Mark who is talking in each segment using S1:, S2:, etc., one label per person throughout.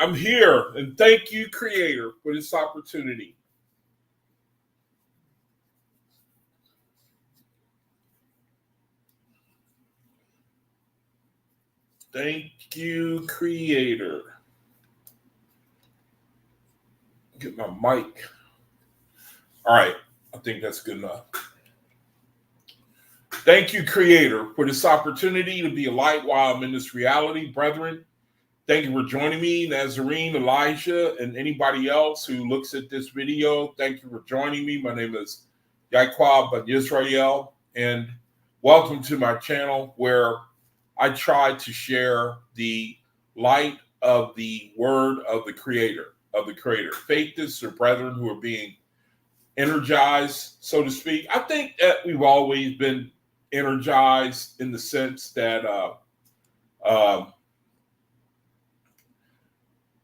S1: I'm here, and thank you, Creator, for this opportunity. Thank you, Creator. Get my mic. All right, I think that's good enough. Thank you, Creator, for this opportunity to be a light while I'm in this reality, brethren. Thank you for joining me, Nazarene, Elijah, and anybody else who looks at this video. Thank you for joining me. My name is Yaquab Ben Yisrael, and welcome to my channel where I try to share the light of the word of the Creator, faithists or brethren who are being energized, so to speak. I think that we've always been energized in the sense that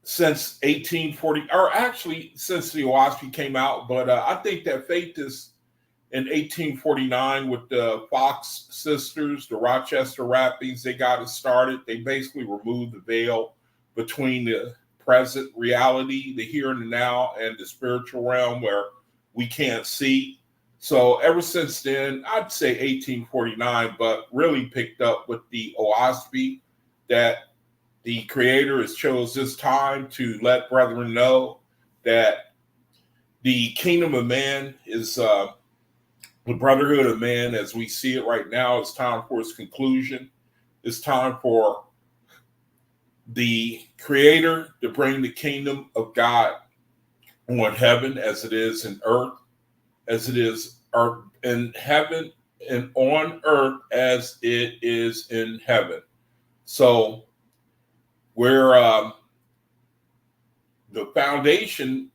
S1: since 1840, or actually since the OAHSPE came out, but I think that faithists in 1849 with the Fox sisters, the Rochester Rapids, they got it started. They basically removed the veil between the present reality, the here and the now, and the spiritual realm where we can't see. So ever since then, I'd say 1849, but really picked up with the OAHSPE, that the Creator has chose this time to let brethren know that the kingdom of man is the brotherhood of man as we see it right now. It's time for its conclusion. It's time for the Creator to bring the kingdom of God on heaven as it is in earth, as it is in heaven, and on earth as it is in heaven. So where the foundation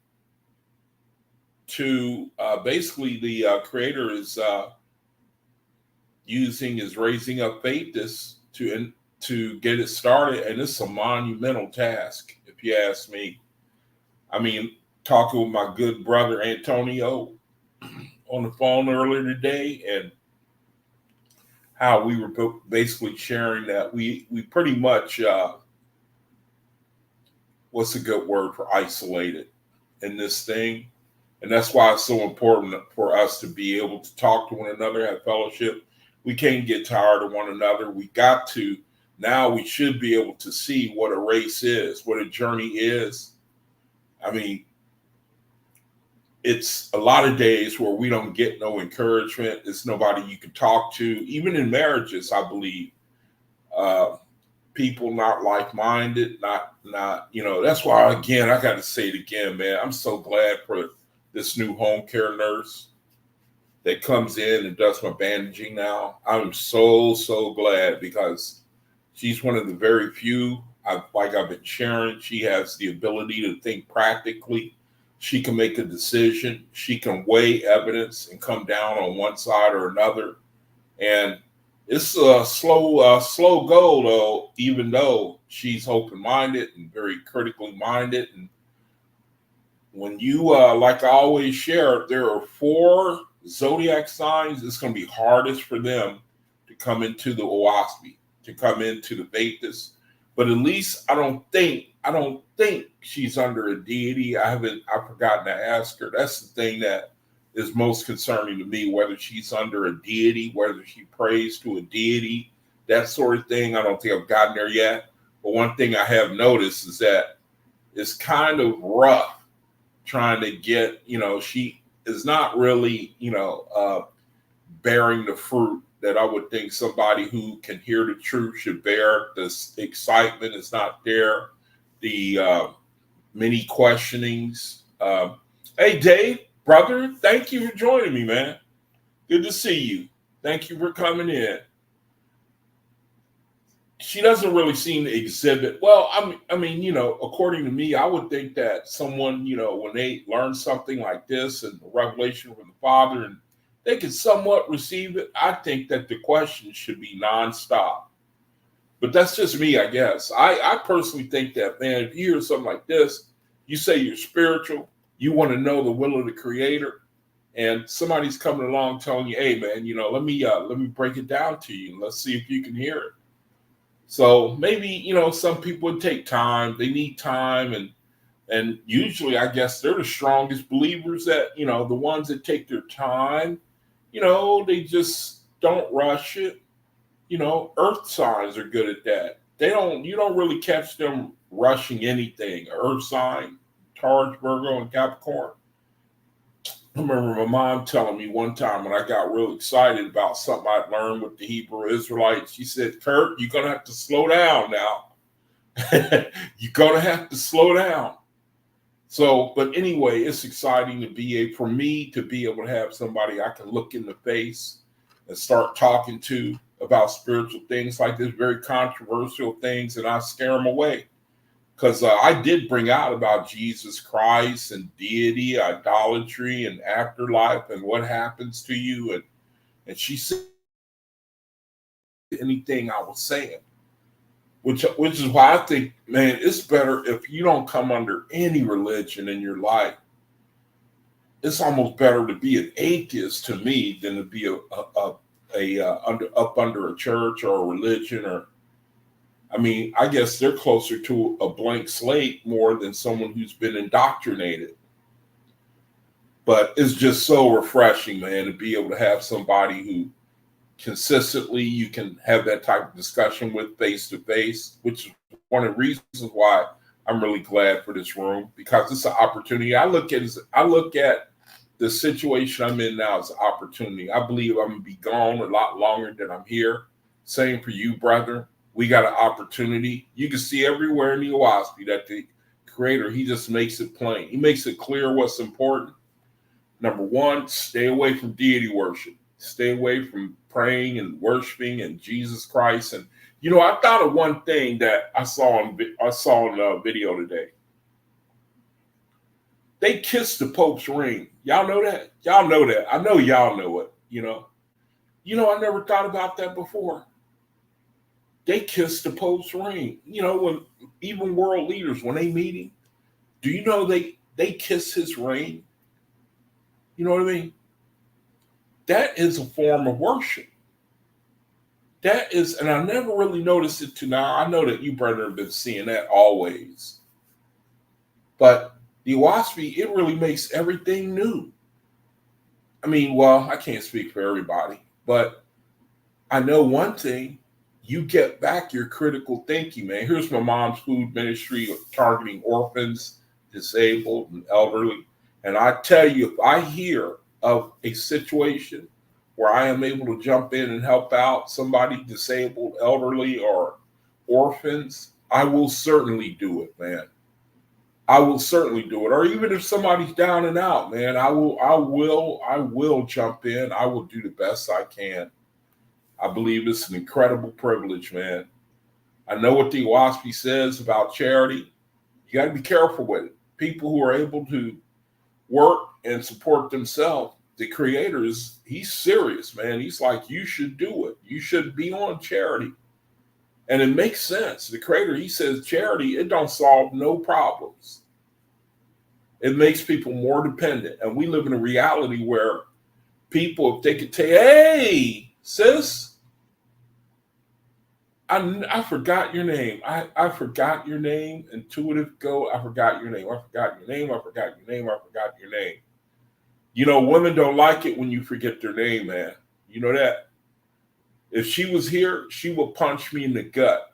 S1: to basically the Creator is raising up faithists to get it started, and it's a monumental task, if you ask me. I mean, talking with my good brother Antonio on the phone earlier today, and how we were basically sharing that we pretty much what's a good word for isolated in this thing. And that's why it's so important for us to be able to talk to one another, have fellowship. We can't get tired of one another. We should be able to see what a race is, what a journey is. I mean, it's a lot of days where we don't get no encouragement. It's nobody you can talk to, even in marriages, I believe. People not like-minded, not, that's why, again, I got to say it again, man. I'm so glad for this new home care nurse that comes in and does my bandaging now. I'm so glad, because she's one of the very few, I've been sharing, she has the ability to think practically. She can make a decision. She can weigh evidence and come down on one side or another. And it's a slow go, though, even though she's open-minded and very critically minded. And when you, like I always share, there are 4 zodiac signs. It's going to be hardest for them to come into the OAHSPE, to come into the faithists. But at least I don't think she's under a deity. I've forgotten to ask her. That's the thing that is most concerning to me, whether she's under a deity, whether she prays to a deity, that sort of thing. I don't think I've gotten there yet. But one thing I have noticed is that it's kind of rough trying to get, she is not really, bearing the fruit that I would think somebody who can hear the truth should bear. The excitement is not there. The many questionings. Hey, Dave, brother, thank you for joining me, man. Good to see you. Thank you for coming in. She doesn't really seem to exhibit. Well, I mean, according to me, I would think that someone, when they learn something like this and the revelation from the Father, and they can somewhat receive it, I think that the questions should be nonstop. But that's just me, I guess. I personally think that, man, if you hear something like this, you say you're spiritual, you want to know the will of the Creator, and somebody's coming along telling you, hey, man, let me break it down to you. Let's see if you can hear it. So maybe, some people would take time. They need time. And usually I guess they're the strongest believers that, the ones that take their time, they just don't rush it. Earth signs are good at that. You don't really catch them rushing anything. Earth sign, Taurus, Virgo, and Capricorn. I remember my mom telling me one time when I got real excited about something I'd learned with the Hebrew Israelites. She said, "Kurt, you're going to have to slow down now. You're going to have to slow down." So, but anyway, it's exciting for me to be able to have somebody I can look in the face and start talking to about spiritual things like this, very controversial things, and I scare them away. Because I did bring out about Jesus Christ and deity, idolatry, and afterlife, and what happens to you. And she said anything I was saying, which is why I think, man, it's better if you don't come under any religion in your life. It's almost better to be an atheist to me than to be under a church or a religion. Or, I mean, I guess they're closer to a blank slate more than someone who's been indoctrinated. But it's just so refreshing, man, to be able to have somebody who consistently you can have that type of discussion with face to face, which is one of the reasons why I'm really glad for this room, because it's an opportunity. I look at the situation I'm in now as an opportunity. I believe I'm going to be gone a lot longer than I'm here. Same for you, brother. We got an opportunity. You can see everywhere in the OAHSPE that the Creator, he just makes it plain. He makes it clear what's important. Number one, stay away from deity worship. Stay away from praying and worshiping and Jesus Christ. And, I thought of one thing that I saw in a video today. They kissed the Pope's ring. Y'all know that? Y'all know that. I know y'all know it, I never thought about that before. They kissed the Pope's ring. When even world leaders, when they meet him, do you know they kiss his ring? You know what I mean? That is a form of worship. That is, and I never really noticed it till now. I know that you, brother, have been seeing that always. But the OAHSPE, it really makes everything new. I mean, well, I can't speak for everybody, but I know one thing. You get back your critical thinking, man. Here's my mom's food ministry targeting orphans, disabled, and elderly. And I tell you, if I hear of a situation where I am able to jump in and help out somebody disabled, elderly, or orphans, I will certainly do it, man. I will certainly do it. Or even if somebody's down and out, man, I will jump in. I will do the best I can. I believe it's an incredible privilege, man. I know what the OAHSPE says about charity. You got to be careful with it. People who are able to work and support themselves, the Creator he's serious, man. He's like, you should do it. You should be on charity. And it makes sense. The Creator, he says charity, it don't solve no problems. It makes people more dependent. And we live in a reality where people, if they could say, hey, sis, I forgot your name. I forgot your name. Intuitive go. I forgot your name. I forgot your name. I forgot your name. I forgot your name. Women don't like it when you forget their name, man. You know that? If she was here, she would punch me in the gut.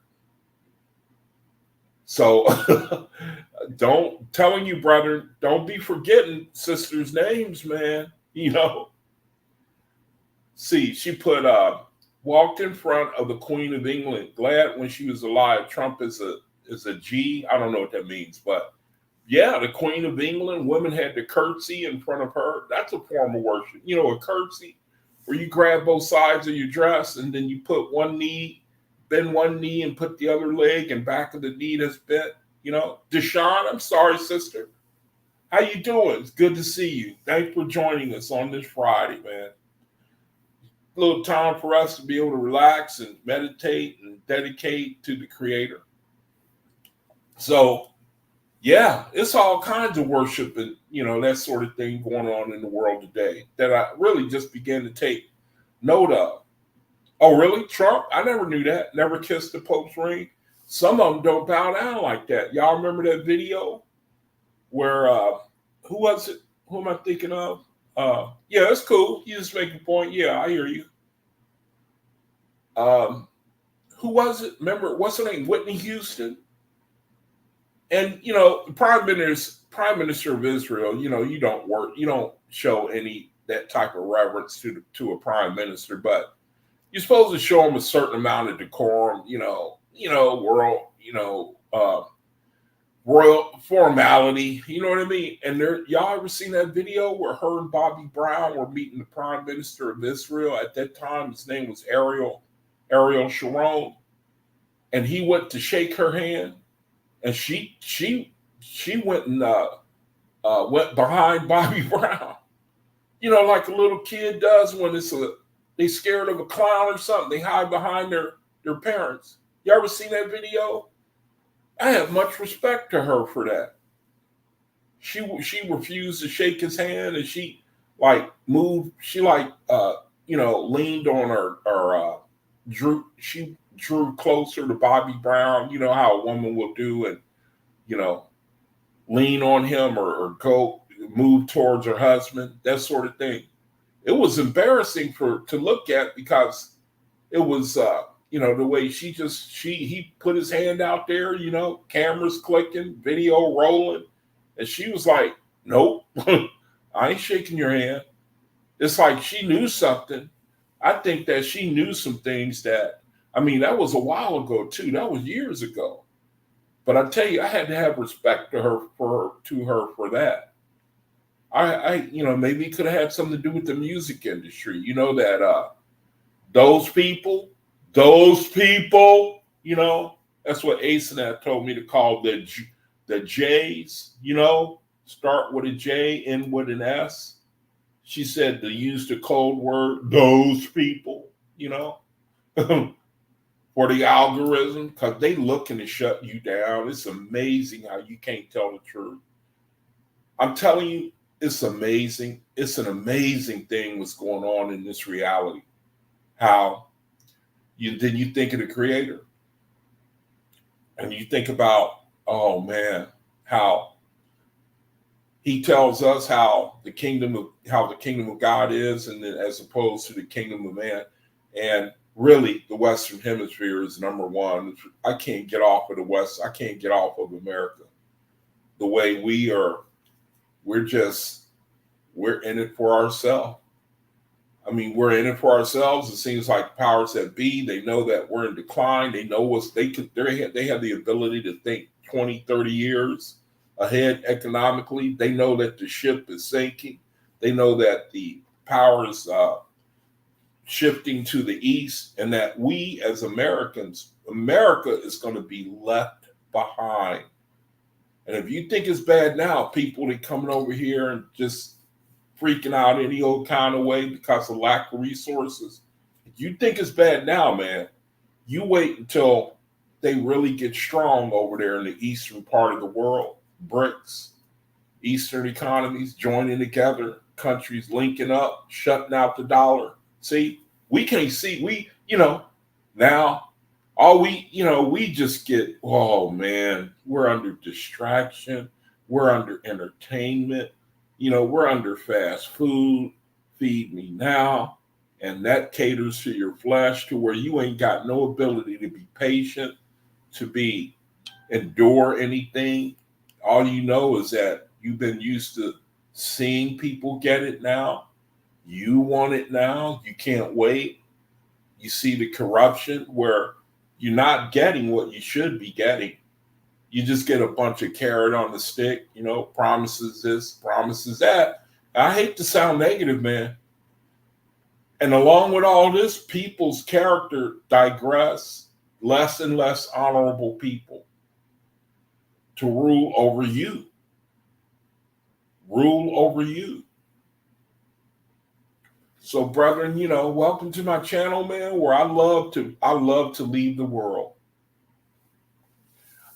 S1: So telling you, brother, don't be forgetting sisters' names, man. See, she put walked in front of the Queen of England, glad when she was alive. Trump is a G. I don't know what that means, but yeah, the Queen of England, women had to curtsy in front of her. That's a form of worship. A curtsy where you grab both sides of your dress and then you put bend one knee and put the other leg and back of the knee that's bent. Deshaun, I'm sorry, sister. How you doing? It's good to see you. Thanks for joining us on this Friday, man. A little time for us to be able to relax and meditate and dedicate to the Creator. So, yeah, it's all kinds of worship and, that sort of thing going on in the world today that I really just began to take note of. Oh, really? Trump? I never knew that. Never kissed the Pope's ring. Some of them don't bow down like that. Y'all remember that video where who was it? Who am I thinking of? Yeah, that's cool. You just make a point. Yeah, I hear you. Who was it? Remember, what's her name? Whitney Houston. And the Prime Minister of Israel. You don't show any that type of reverence to a prime minister, but you're supposed to show them a certain amount of decorum. Royal formality. You know what I mean? And y'all ever seen that video where her and Bobby Brown were meeting the Prime Minister of Israel at that time? His name was Ariel Sharon, and he went to shake her hand, and she went and went behind Bobby Brown. Like a little kid does when they scared of a clown or something. They hide behind their parents. You ever seen that video? I have much respect to her for that. She refused to shake his hand, and she moved. She leaned on her drew closer to Bobby Brown. You know how a woman will do, and lean on him or go move towards her husband, that sort of thing. It was embarrassing to look at because it was the way he put his hand out there, cameras clicking, video rolling, and she was like, nope, I ain't shaking your hand. It's like she knew something. I think that she knew some things that was a while ago too. That was years ago. But I tell you, I had to have respect to her for that. I maybe it could have had something to do with the music industry. That those people, that's what Asenath told me to call the J's, start with a J, end with an S. She said to use the code word, those people, for the algorithm, because they looking to shut you down. It's amazing how you can't tell the truth. I'm telling you, it's amazing. It's an amazing thing what's going on in this reality. How you think of the Creator, and you think about, oh man, how He tells us how the kingdom of God is, and then as opposed to the kingdom of man, and really the Western Hemisphere is number one. I can't get off of the West. I can't get off of America. The way we are, we're in it for ourselves. We're in it for ourselves. It seems like powers that be, they know that we're in decline. They know they have the ability to think 20, 30 years ahead economically. They know that the ship is sinking. They know that the power is shifting to the east, and that we as Americans, America is going to be left behind. And if you think it's bad now, people that coming over here and just freaking out any old kind of way because of lack of resources, if you think it's bad now, man, you wait until they really get strong over there in the eastern part of the world. BRICS, Eastern economies joining together, countries linking up, shutting out the dollar. See, we can't see, now all we just get, oh man, we're under distraction, we're under entertainment, we're under fast food, feed me now, and that caters to your flesh to where you ain't got no ability to be patient, to endure anything. All you know is that you've been used to seeing people get it now. You want it now. You can't wait. You see the corruption where you're not getting what you should be getting. You just get a bunch of carrot on the stick, promises this, promises that. I hate to sound negative, man. And along with all this, people's character digress, less and less honorable people to rule over you. Rule over you. So, brethren, welcome to my channel, man, where I love to lead the world.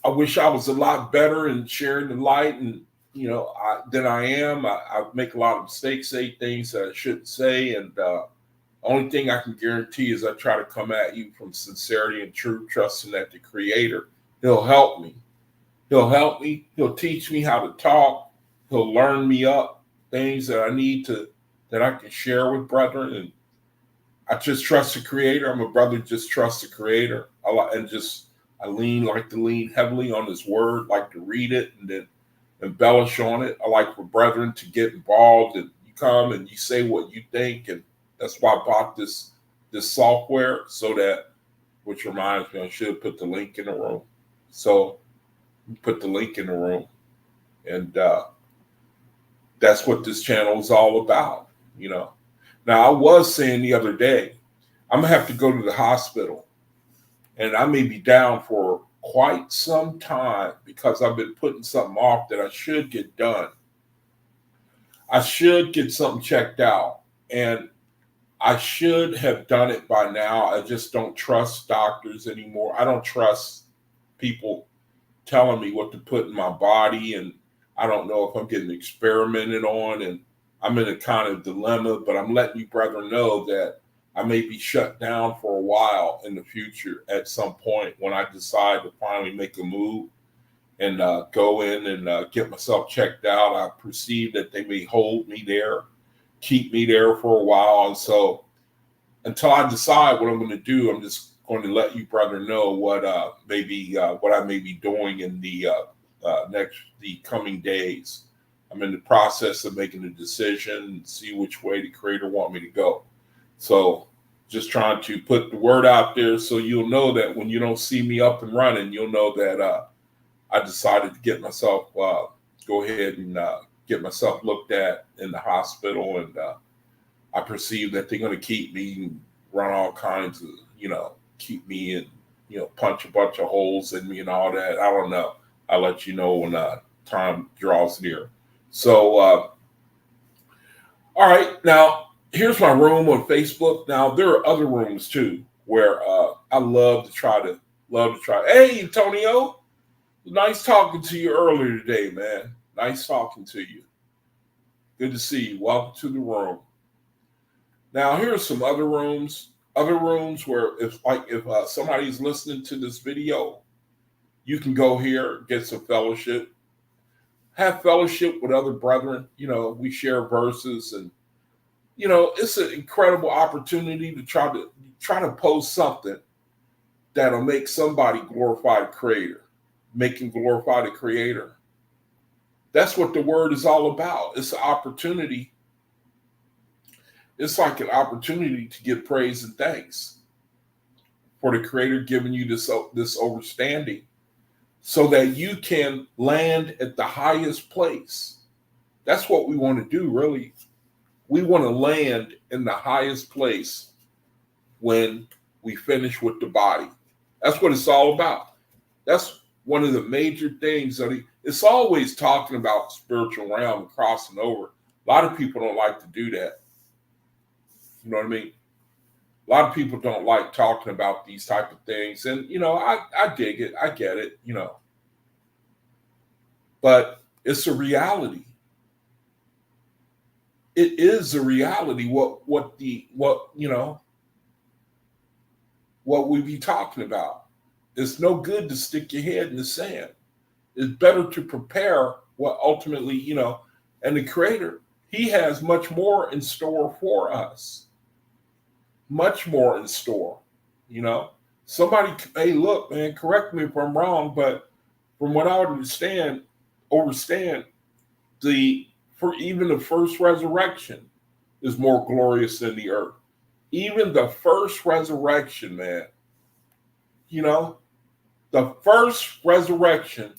S1: I wish I was a lot better in sharing the light and than I am. I make a lot of mistakes, say things that I shouldn't say, and Only thing I can guarantee is I try to come at you from sincerity and truth, trusting that the Creator, He'll help me. He'll help me. He'll teach me how to talk. He'll learn me up things that I need to, that I can share with brethren. And I just trust the Creator. I'm a brother, just trust the Creator. I like to lean heavily on His Word, like to read it and then embellish on it. I like for brethren to get involved, and you come and you say what you think, and that's why I bought this software, so that, which reminds me, I should put the link in the room. So put the link in the room, and that's what this channel is all about. Now, I was saying the other day, I'm gonna have to go to the hospital, and I may be down for quite some time because I've been putting something off that I should get done. I should get something checked out, and I should have done it by now. I just don't trust doctors anymore. I don't trust people telling me what to put in my body, and I don't know if I'm getting experimented on, and I'm in a kind of dilemma, but I'm letting you brethren know that I may be shut down for a while in the future at some point when I decide to finally make a move and go in and get myself checked out. I perceive that they may hold me there, keep me there for a while. And so until I decide what I'm going to do, I'm just going to let you brethren know what I may be doing in the coming days. I'm in the process of making a decision and see which way the Creator want me to go. So just trying to put the word out there so you'll know that when you don't see me up and running, you'll know that I decided to get myself, go ahead and get myself looked at in the hospital. And I perceive that they're going to keep me, run all kinds of, keep me in, punch a bunch of holes in me and all that. I don't know. I'll let you know when time draws near. So, all right. Now, here's my room on Facebook. Now, there are other rooms too where I love to try. Hey, Antonio, nice talking to you earlier today, man. Nice talking to you. Good to see you. Welcome to the room. Now, here are some other rooms where if somebody's listening to this video, you can go here, get some fellowship, have fellowship with other brethren. We share verses, and it's an incredible opportunity to try to post something that'll make somebody glorify the Creator, make him glorify the Creator. That's what the word is all about. It's an opportunity. It's like an opportunity to give praise and thanks for the Creator giving you this understanding so that you can land at the highest place. That's what we want to do, really. We want to land in the highest place when we finish with the body. That's what it's all about. That's one of the major things that it's always talking about spiritual realm and crossing over. A lot of people don't like to do that. You know what I mean? A lot of people don't like talking about these type of things. And, I dig it. I get it, But it's a reality. It is a reality what we be talking about. It's no good to stick your head in the sand. It's better to prepare what ultimately, and the Creator, He has much more in store for us. Much more in store, Somebody, hey, look, man, correct me if I'm wrong, but from what I understand, even the first resurrection is more glorious than the earth. Even the first resurrection, man, the first resurrection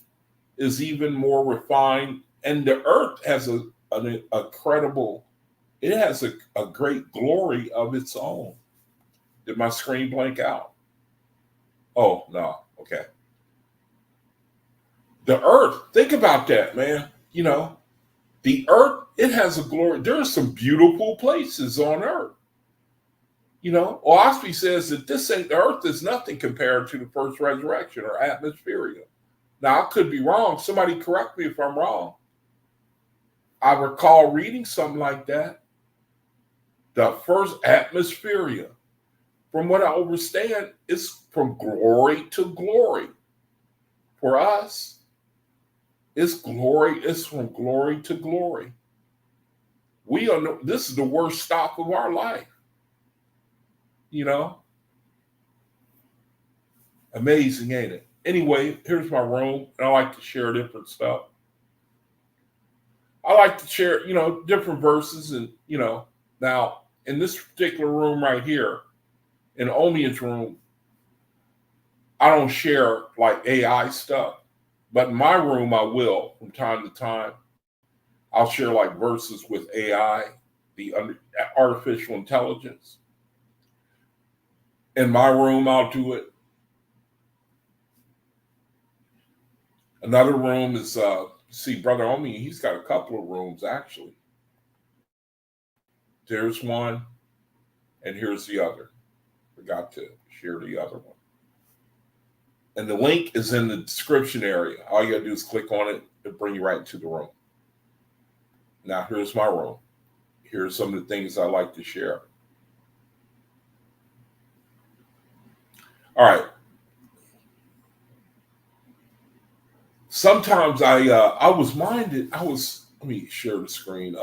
S1: is even more refined, and the earth has a credible, it has a great glory of its own. Did my screen blank out? Oh, no. Okay. The earth, think about that, man. The earth, it has a glory. There are some beautiful places on earth. OAHSPE says that the earth is nothing compared to the first resurrection or atmosphere. Now, I could be wrong. Somebody correct me if I'm wrong. I recall reading something like that The first atmosphere, from what I understand, is from glory to glory. For us, it's glory. It's from glory to glory. This is the worst stop of our life. Amazing, ain't it? Anyway, here's my room, and I like to share different stuff. I like to share, different verses, and now in this particular room right here, in Omian's room, I don't share like AI stuff, but in my room I will from time to time. I'll share like verses with AI, the artificial intelligence. In my room, I'll do it. Another room is, see, Brother Omi, he's got a couple of rooms actually. There's one, and here's the other. Forgot to share the other one. And the link is in the description area. All you gotta do is click on it to bring you right into the room. Now, here's my room. Here's some of the things I like to share. All right. Sometimes let me share the screen.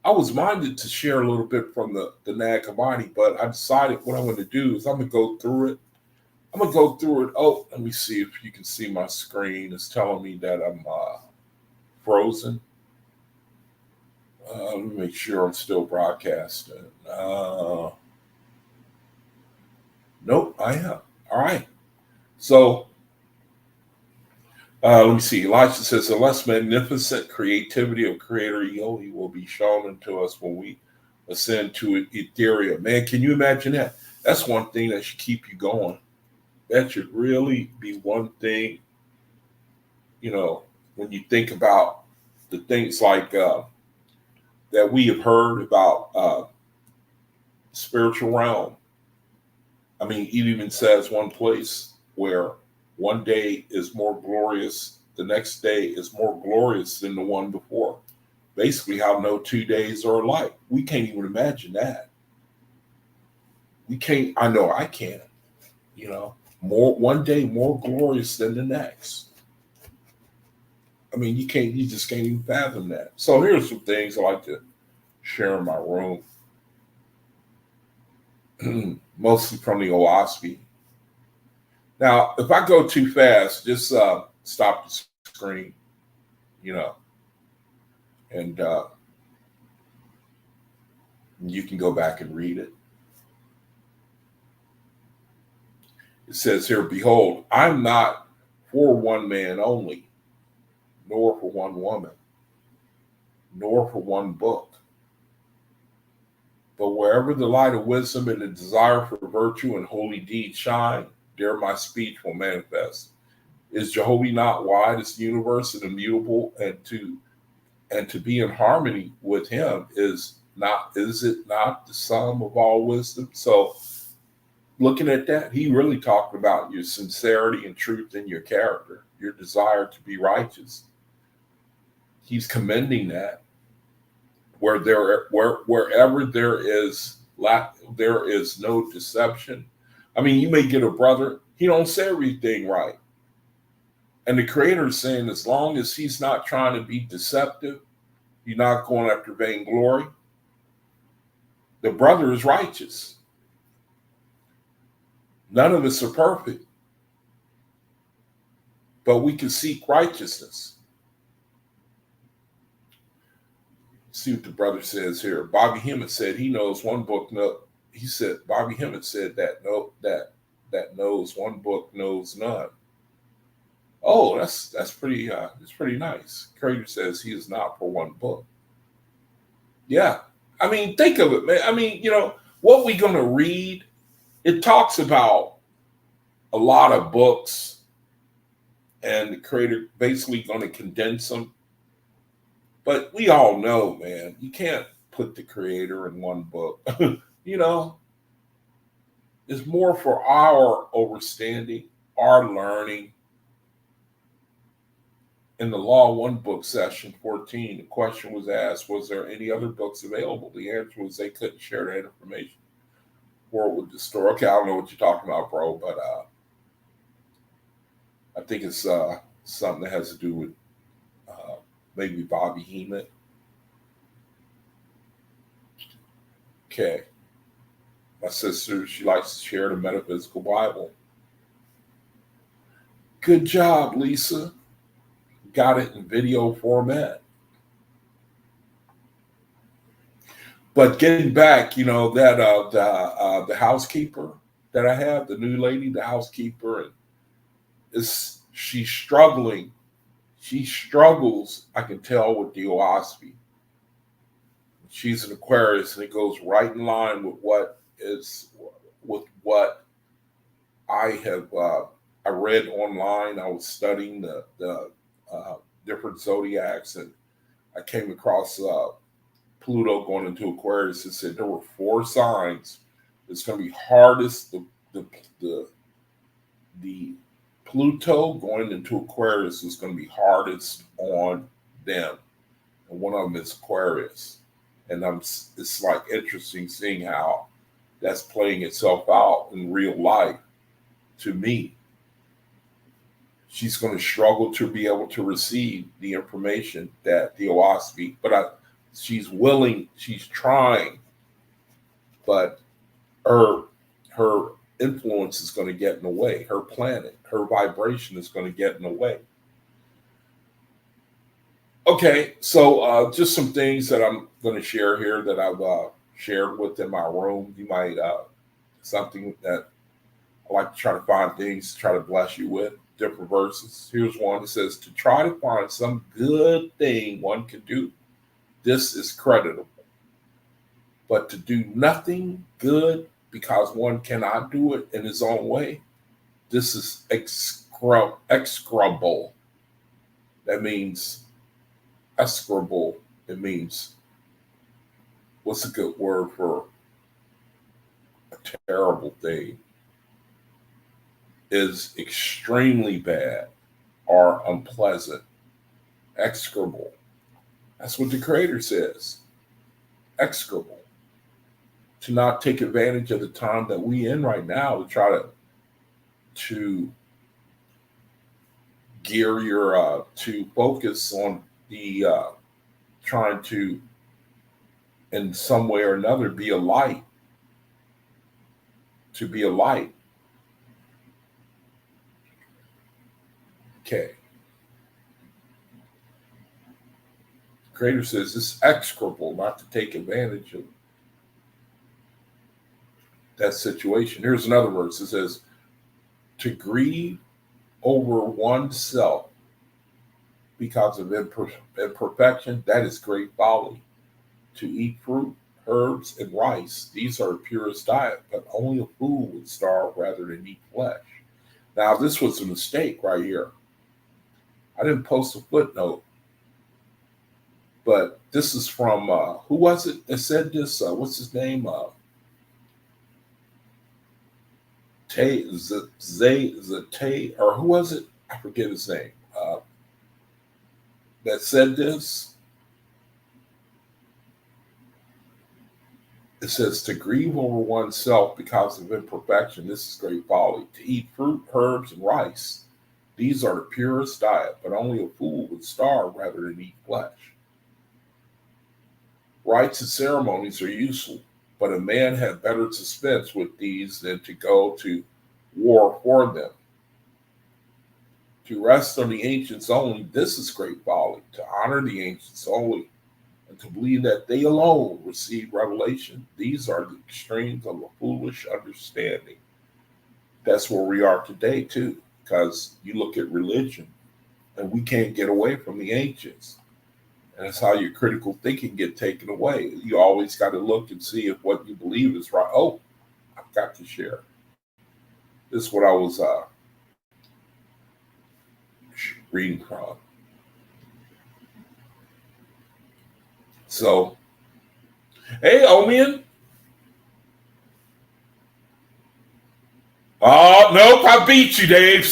S1: I was minded to share a little bit from the Nag Hammadi, but I decided what I'm going to do is I'm going to go through it. Oh, let me see if you can see my screen. It's telling me that I'm frozen. Let me make sure I'm still broadcasting. Nope, I am. All right. So let me see. Elijah says, the less magnificent creativity of Creator Yohi will be shown unto us when we ascend to Ethereum. Man, can you imagine that? That's one thing that should keep you going. That should really be one thing, when you think about the things like that we have heard about spiritual realm. I mean, it even says one place where one day is more glorious, the next day is more glorious than the one before. Basically, how no 2 days are alike. We can't even imagine that. We can't, I know I can't, one day more glorious than the next. I mean, you just can't even fathom that. So here's some things I like to share in my room. Mostly from the OAHSPE. Now, if I go too fast, just stop the screen, and you can go back and read it. It says here, behold, I'm not for one man only, nor for one woman, nor for one book. But wherever the light of wisdom and the desire for virtue and holy deeds shine, there my speech will manifest. Is Jehovah not wide as the universe and immutable, and to be in harmony with him is it not the sum of all wisdom? So looking at that, he really talked about your sincerity and truth in your character, your desire to be righteous. He's commending that. Wherever there is no deception. I mean, you may get a brother, he don't say everything right. And the Creator is saying, as long as he's not trying to be deceptive, you're not going after vainglory, the brother is righteous. None of us are perfect, but we can seek righteousness. See what the brother says here. Bobby Hemmett said he knows one book. Bobby Hemmett said that knows one book knows none. Oh, that's pretty nice. Crater says he is not for one book. Yeah. I mean, think of it, man. I mean, what we gonna read, it talks about a lot of books, and the Creator basically gonna condense them. But we all know, man, you can't put the Creator in one book. It's more for our understanding, our learning. in the Law 1 book session 14, the question was asked, was there any other books available? The answer was they couldn't share that information or with the store. Okay, I don't know what you're talking about, bro, but I think it's something that has to do with maybe Bobby Hemett. Okay. My sister, she likes to share the Metaphysical Bible. Good job, Lisa. Got it in video format. But getting back, that the housekeeper that I have, the new lady, the housekeeper, and she's struggling. She struggles, I can tell, with the OAHSPE. She's an Aquarius, and it goes right in line with what I have. I read online. I was studying the different zodiacs, and I came across Pluto going into Aquarius. It said there were 4 signs. It's going to be hardest. The Pluto going into Aquarius is going to be hardest on them, and one of them is Aquarius. And it's like interesting seeing how that's playing itself out in real life. To me, she's going to struggle to be able to receive the information that the OAHSPE, but she's willing, she's trying, but her influence is going to get in the way. Her planet, her vibration is going to get in the way. Okay, so just some things that I'm going to share here that I've shared within my room. You might, something that I like to try to find things to try to bless you with, different verses. Here's one that says, to try to find some good thing one can do, this is creditable. But to do nothing good because one cannot do it in his own way, this is execrable. That means execrable. It means, what's a good word for a terrible thing? Is extremely bad or unpleasant. Execrable. That's what the Creator says. Execrable. To not take advantage of the time that we in right now to try to gear your to focus on the trying to in some way or another be a light. To be a light. Okay. Creator says it's execrable not to take advantage of that situation. Here's another verse. It says, to grieve over oneself because of imperfection, that is great folly. To eat fruit, herbs, and rice, these are the purest diet, but only a fool would starve rather than eat flesh. Now, this was a mistake right here. I didn't post a footnote, but this is from, who was it that said this? What's his name? Zay, or who was it? I forget his name. That said this. It says, to grieve over oneself because of imperfection, this is great folly. To eat fruit, herbs, and rice, these are the purest diet, but only a fool would starve rather than eat flesh. Rites and ceremonies are useful, but a man had better suspense with these than to go to war for them. To rest on the ancients only, this is great folly. To honor the ancients only, and to believe that they alone receive revelation, these are the extremes of a foolish understanding. That's where we are today, too, because you look at religion, and we can't get away from the ancients. And that's how your critical thinking get taken away. You always got to look and see if what you believe is right. Oh, I've got to share. This is what I was reading from. So, hey, Omian. Oh, nope, I beat you, Dave.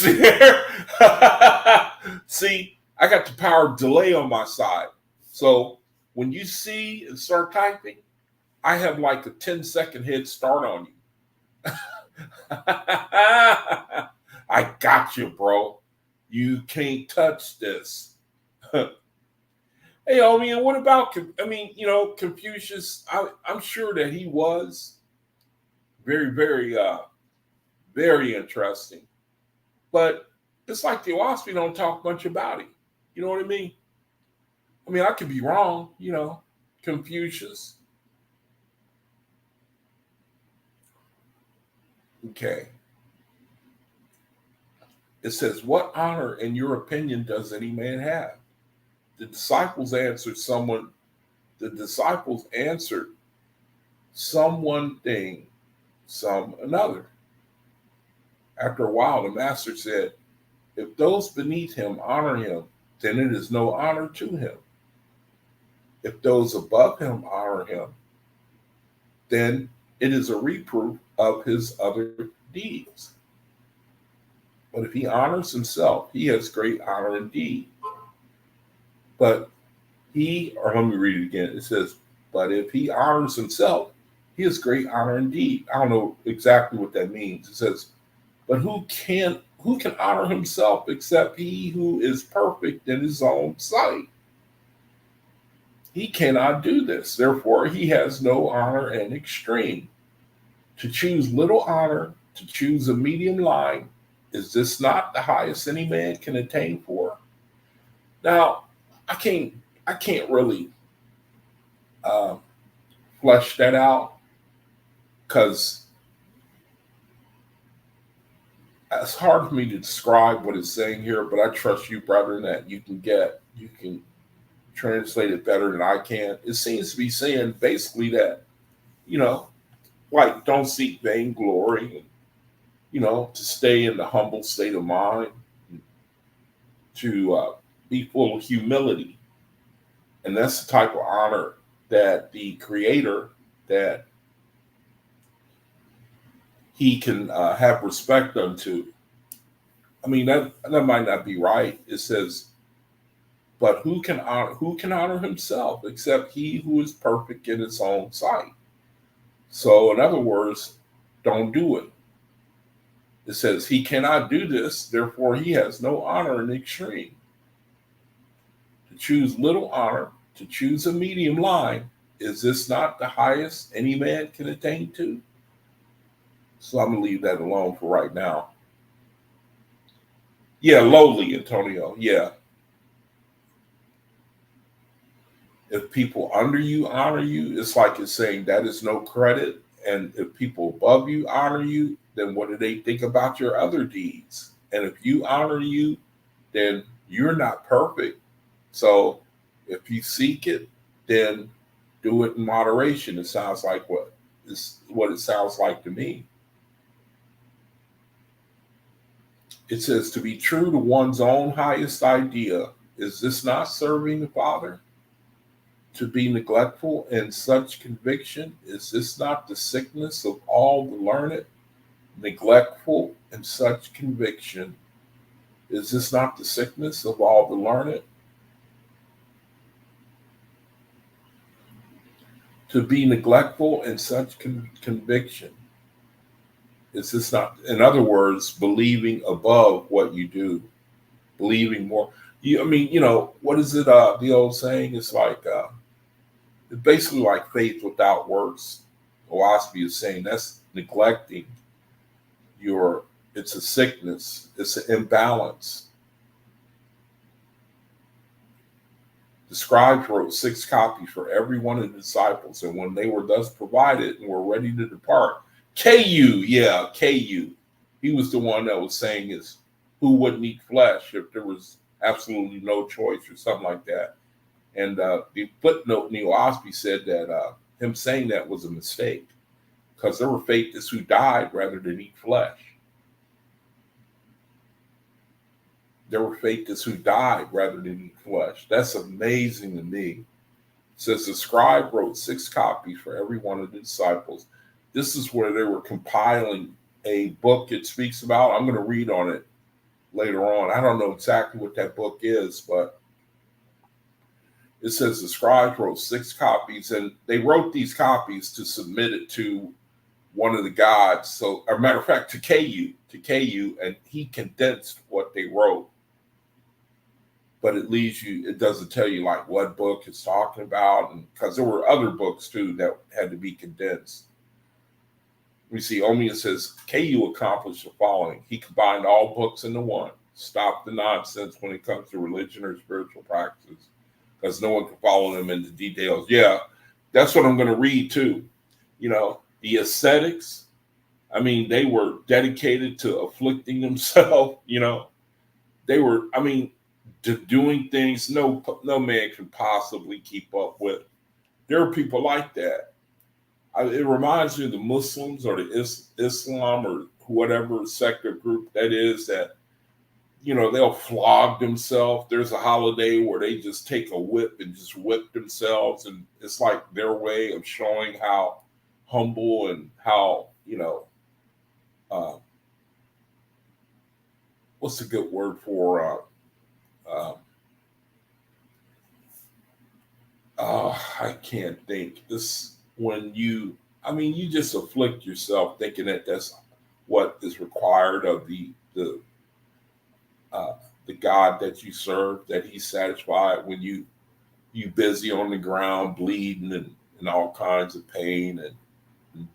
S1: See, I got the power of delay on my side. So when you see and start typing, I have like a 10-second head start on you. I got you, bro. You can't touch this. Hey, I mean, what about, Confucius? I'm sure that he was very, very, very interesting. But it's like the OAHSPE don't talk much about it. You know what I mean? I mean, I could be wrong, Confucius. Okay. It says, what honor, in your opinion, does any man have? The disciples answered some one thing, some another. After a while, the master said, if those beneath him honor him, then it is no honor to him. If those above him honor him, then it is a reproof of his other deeds. But if he honors himself, he has great honor indeed. But let me read it again. It says, but if he honors himself, he has great honor indeed. I don't know exactly what that means. It says, but who can honor himself except he who is perfect in his own sight? He cannot do this. Therefore, he has no honor in extreme. To choose little honor, to choose a medium line, is this not the highest any man can attain for? Now, I can't really flesh that out because it's hard for me to describe what it's saying here, but I trust you, brethren, that you can translate it better than I can. It seems to be saying basically that, like don't seek vainglory and, to stay in the humble state of mind, to be full of humility. And that's the type of honor that the Creator, that he can have respect unto. I mean, that might not be right. It says, but who can honor himself except he who is perfect in his own sight? So in other words, don't do it. It says he cannot do this, therefore he has no honor in the extreme. To choose little honor, to choose a medium line, is this not the highest any man can attain to? So I'm going to leave that alone for right now. Yeah, lowly, Antonio. Yeah. If people under you honor you, it's like it's saying that is no credit. And if people above you honor you, then what do they think about your other deeds? And if you honor you, then you're not perfect. So if you seek it, then do it in moderation. It sounds like what it sounds like to me. It says, to be true to one's own highest idea, is this not serving the Father? To be neglectful in such conviction, is this not the sickness of all the learned? Neglectful in such conviction, is this not the sickness of all the learned? To be neglectful in such conviction, is this not, in other words, believing above what you do, believing more? What is it? The old saying is like, it's basically like faith without works. OAHSPE is saying that's neglecting it's a sickness, it's an imbalance. The scribes wrote 6 copies for every one of the disciples, and when they were thus provided and were ready to depart, KU. He was the one that was saying is who wouldn't eat flesh if there was absolutely no choice or something like that. And the footnote in the OAHSPE said that him saying that was a mistake because there were faithists who died rather than eat flesh. There were faithists who died rather than eat flesh. That's amazing to me. It says the scribe wrote 6 copies for every one of the disciples. This is where they were compiling a book it speaks about. I'm going to read on it later on. I don't know exactly what that book is, but it says the scribes wrote 6 copies, and they wrote these copies to submit it to one of the gods. So, as a matter of fact, to KU, and he condensed what they wrote. But it leaves you, it doesn't tell you like what book it's talking about, and because there were other books too that had to be condensed. We see Omiya says KU accomplished the following. He combined all books into one, stopped the nonsense when it comes to religion or spiritual practices, because no one can follow them into details. Yeah, that's what I'm going to read too. You know, the ascetics, I mean, they were dedicated to afflicting themselves, you know. They were, I mean, to doing things no man can possibly keep up with. There are people like that. It reminds me of the Muslims or the Islam or whatever sect or group that is that, you know, they'll flog themselves. There's a holiday where they just take a whip and just whip themselves. And it's like their way of showing how humble and how, you know, what's a good word for, I can't think. This, when you, I mean, you just afflict yourself thinking that that's what is required of the God that you serve, that He's satisfied when you busy on the ground bleeding and all kinds of pain and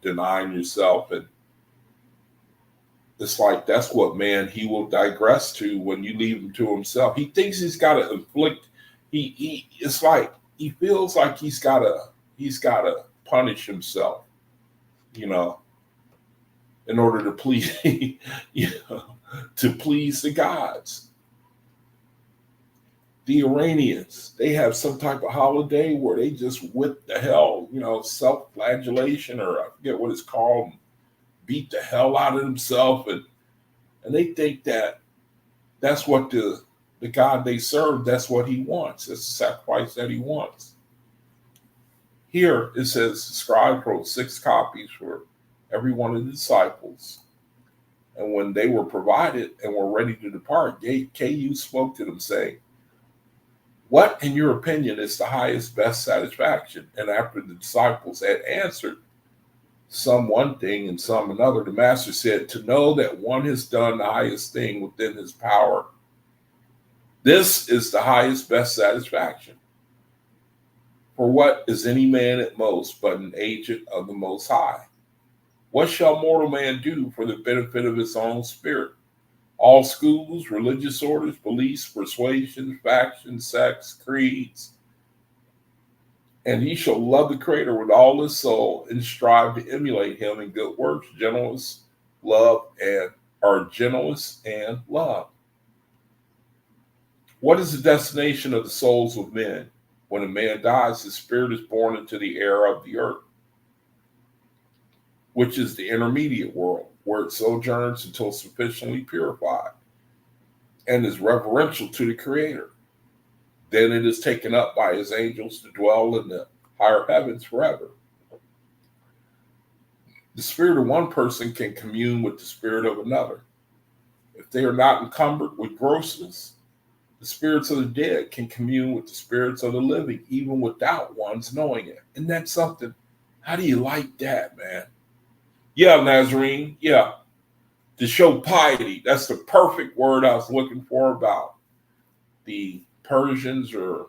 S1: denying yourself. And it's like that's what man he will digress to when you leave him to himself. He thinks he's got to inflict. He it's like he feels like he's got to punish himself, you know, in order to please, you know, to please the gods. The Iranians, they have some type of holiday where they just whip the hell, you know, self-flagellation, or I forget what it's called, beat the hell out of themselves, and they think that that's what the God they serve, that's what He wants. That's the sacrifice that He wants. Here it says the scribe wrote 6 copies for every one of the disciples. And when they were provided and were ready to depart, KU spoke to them, saying, "What, in your opinion, is the highest, best satisfaction?" And after the disciples had answered, some one thing and some another, the master said, "To know that one has done the highest thing within his power. This is the highest, best satisfaction. For what is any man at most but an agent of the Most High? What shall mortal man do for the benefit of his own spirit? All schools, religious orders, beliefs, persuasions, factions, sects, creeds. And he shall love the Creator with all his soul and strive to emulate Him in good works, gentleness, gentleness and love. What is the destination of the souls of men? When a man dies, his spirit is born into the air of the earth, which is the intermediate world, where it sojourns until sufficiently purified and is reverential to the Creator. Then it is taken up by His angels to dwell in the higher heavens forever. The spirit of one person can commune with the spirit of another. If they are not encumbered with grossness, the spirits of the dead can commune with the spirits of the living, even without one's knowing it. And that's something. How do you like that, man? Yeah, Nazarene. Yeah. To show piety. That's the perfect word I was looking for about the Persians or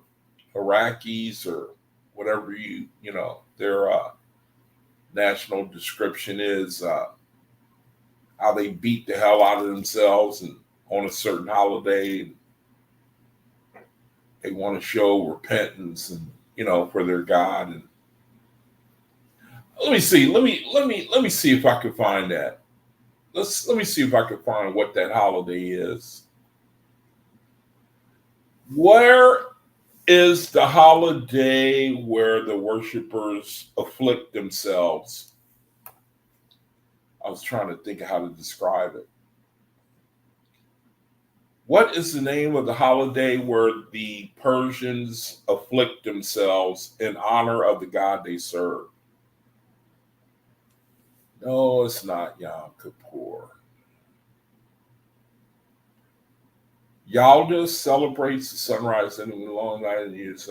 S1: Iraqis or whatever you know, their national description is, how they beat the hell out of themselves and on a certain holiday. They want to show repentance and, you know, for their God. And let me see. Let me see if I can find that. Let me see if I can find what that holiday is. Where is the holiday where the worshipers afflict themselves? I was trying to think of how to describe it. What is the name of the holiday where the Persians afflict themselves in honor of the God they serve? No, it's not Yom Kippur. Yalda celebrates the sunrise and the long night and years.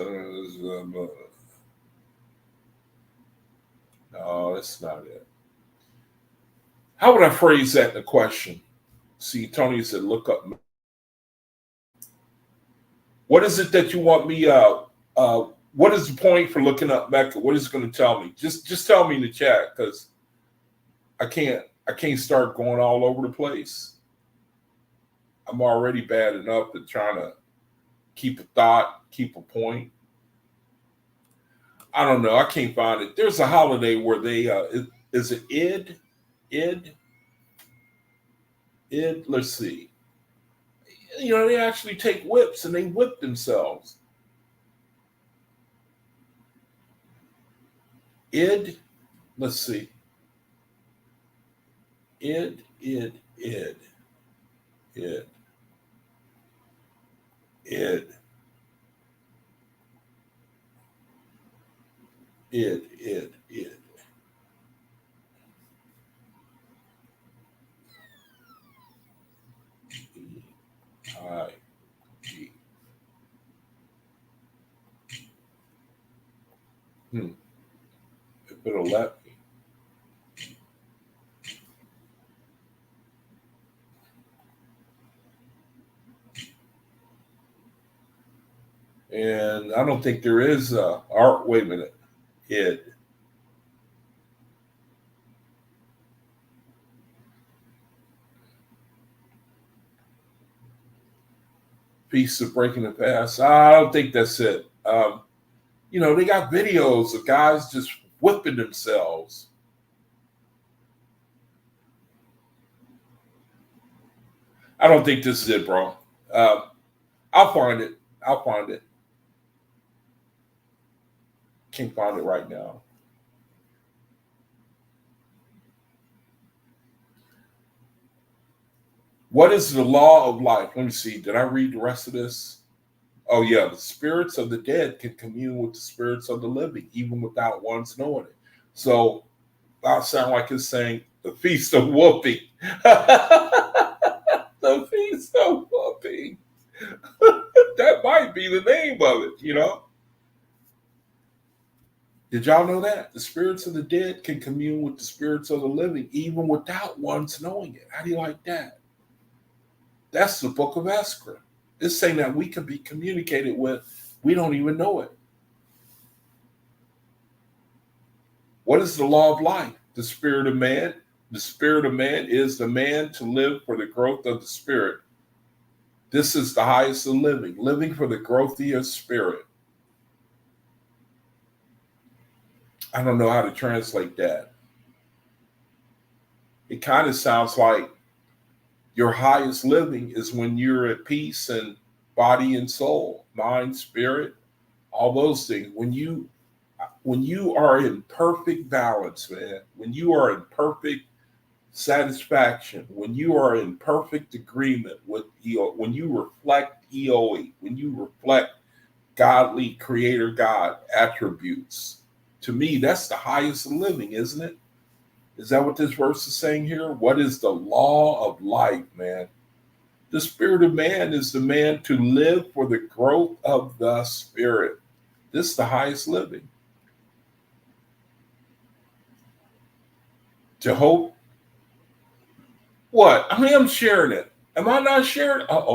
S1: No, that's not it. How would I phrase that in a question? See, Tony said, look up. What is it that you want me what is the point for looking up Mecca? What is it going to tell me? Just tell me in the chat, because I can't start going all over the place. I'm already bad enough at trying to keep a thought, keep a point. I don't know. I can't find it. There's a holiday where they is it Id? Let's see. You know, they actually take whips and they whip themselves. Id, let's see. Id. I-G. If it'll let me. And I don't think there is art. Wait a minute. Id. Feast of Breaking the Fast. I don't think that's it. You know, they got videos of guys just whipping themselves. I don't think this is it, bro. I'll find it. Can't find it right now. What is the law of life? Let me see. Did I read the rest of this? Oh, yeah. The spirits of the dead can commune with the spirits of the living, even without one's knowing it. So I'll sound like it's saying the feast of whooping. The feast of whooping. That might be the name of it, you know? Did y'all know that? The spirits of the dead can commune with the spirits of the living, even without one's knowing it. How do you like that? That's the book of eskra. It's saying that we can be communicated with. We don't even know it. What is the law of life? The spirit of man. The spirit of man is the man to live for the growth of the spirit. This is the highest of living for the growth of your spirit. I don't know how to translate that. It kind of sounds like your highest living is when you're at peace in body and soul, mind, spirit, all those things. When you are in perfect balance, man, when you are in perfect satisfaction, when you are in perfect agreement with when you reflect EOE, when you reflect godly creator God attributes, to me, that's the highest living, isn't it? Is that what this verse is saying here? What is the law of life, man? The spirit of man is the man to live for the growth of the spirit. This is the highest living. To hope. What? I mean, I'm sharing it. Am I not sharing? Am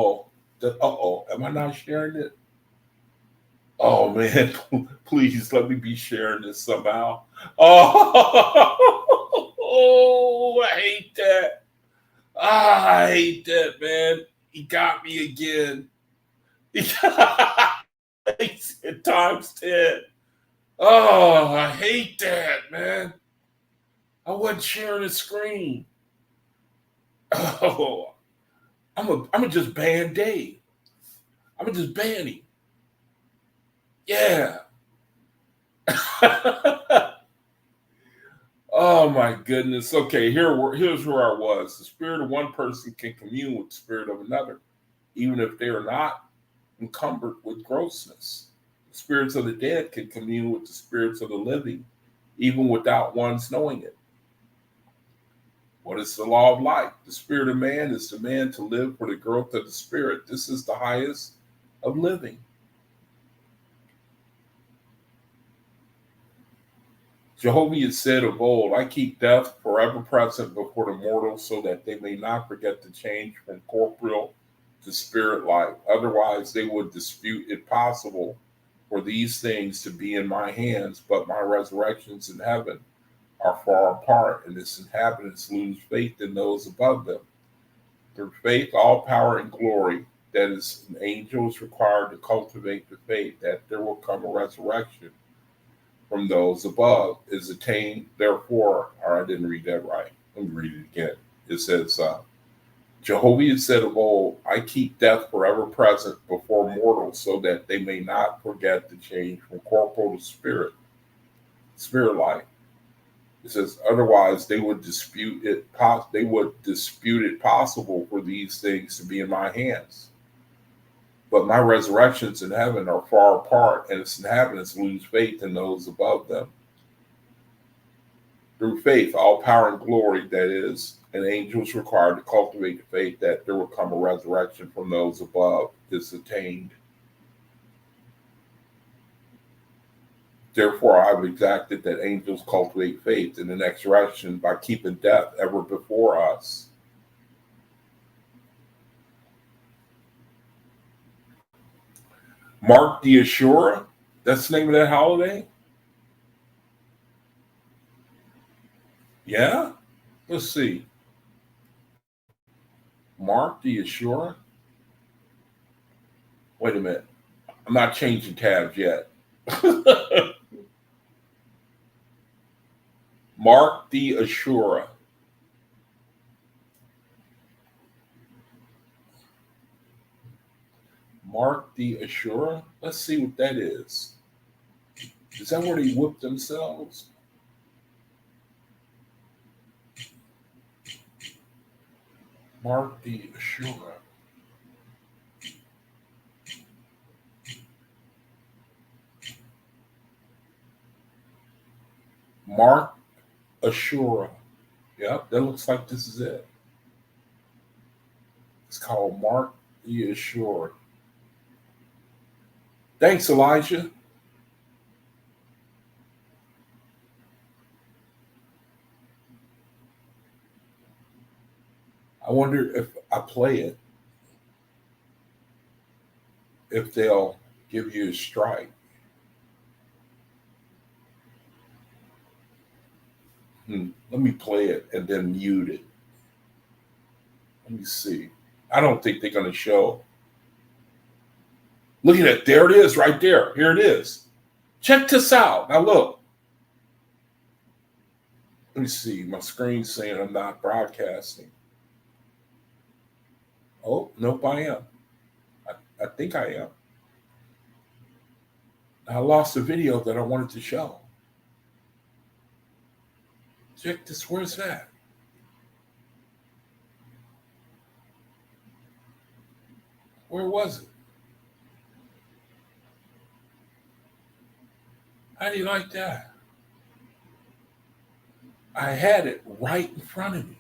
S1: I not sharing it? Oh, man. Please let me be sharing this somehow. Oh, I hate that. I hate that, man. He got me again. He said times 10. Oh, I hate that, man. I wasn't sharing the screen. Oh, I'm just ban Dave. I'm just ban him. Yeah. Oh my goodness. Okay, here's where I was. The spirit of one person can commune with the spirit of another, even if they are not encumbered with grossness. The spirits of the dead can commune with the spirits of the living, even without one's knowing it. What is the law of life? The spirit of man is the man to live for the growth of the spirit. This is the highest of living. Jehovah had said of old, I keep death forever present before the mortals so that they may not forget to change from corporeal to spirit life. Otherwise, they would dispute it possible for these things to be in my hands, but my resurrections in heaven are far apart, and its inhabitants lose faith in those above them. Through faith, all power and glory, that is, an angel is required to cultivate the faith that there will come a resurrection from those above, is attained. Therefore, or I didn't read that right. Let me read it again. It says, Jehovah had said of old, I keep death forever present before mortals so that they may not forget to change from corporal to spirit life. It says, otherwise they would dispute it. They would dispute it possible for these things to be in my hands. But my resurrections in heaven are far apart, and its inhabitants lose faith in those above them. Through faith, all power and glory, that is, an angel is required to cultivate the faith that there will come a resurrection from those above, is attained. Therefore, I have exacted that angels cultivate faith in the next direction by keeping death ever before us. Mark the Ashura, that's the name of that holiday? Yeah? Let's see. Mark the Ashura? Wait a minute. I'm not changing tabs yet. Mark the Ashura. Mark the Ashura? Let's see what that is. Is that where they whipped themselves? Mark the Ashura. Mark Ashura. Yep, that looks like this is it. It's called Mark the Ashura. Thanks, Elijah. I wonder if I play it, if they'll give you a strike. Let me play it and then mute it. Let me see. I don't think they're going to show. Look at it. There it is right there. Here it is. Check this out. Now look. Let me see. My screen's saying I'm not broadcasting. Oh, nope, I am. I think I am. I lost the video that I wanted to show. Check this. Where's that? Where was it? How do you like that? I had it right in front of me.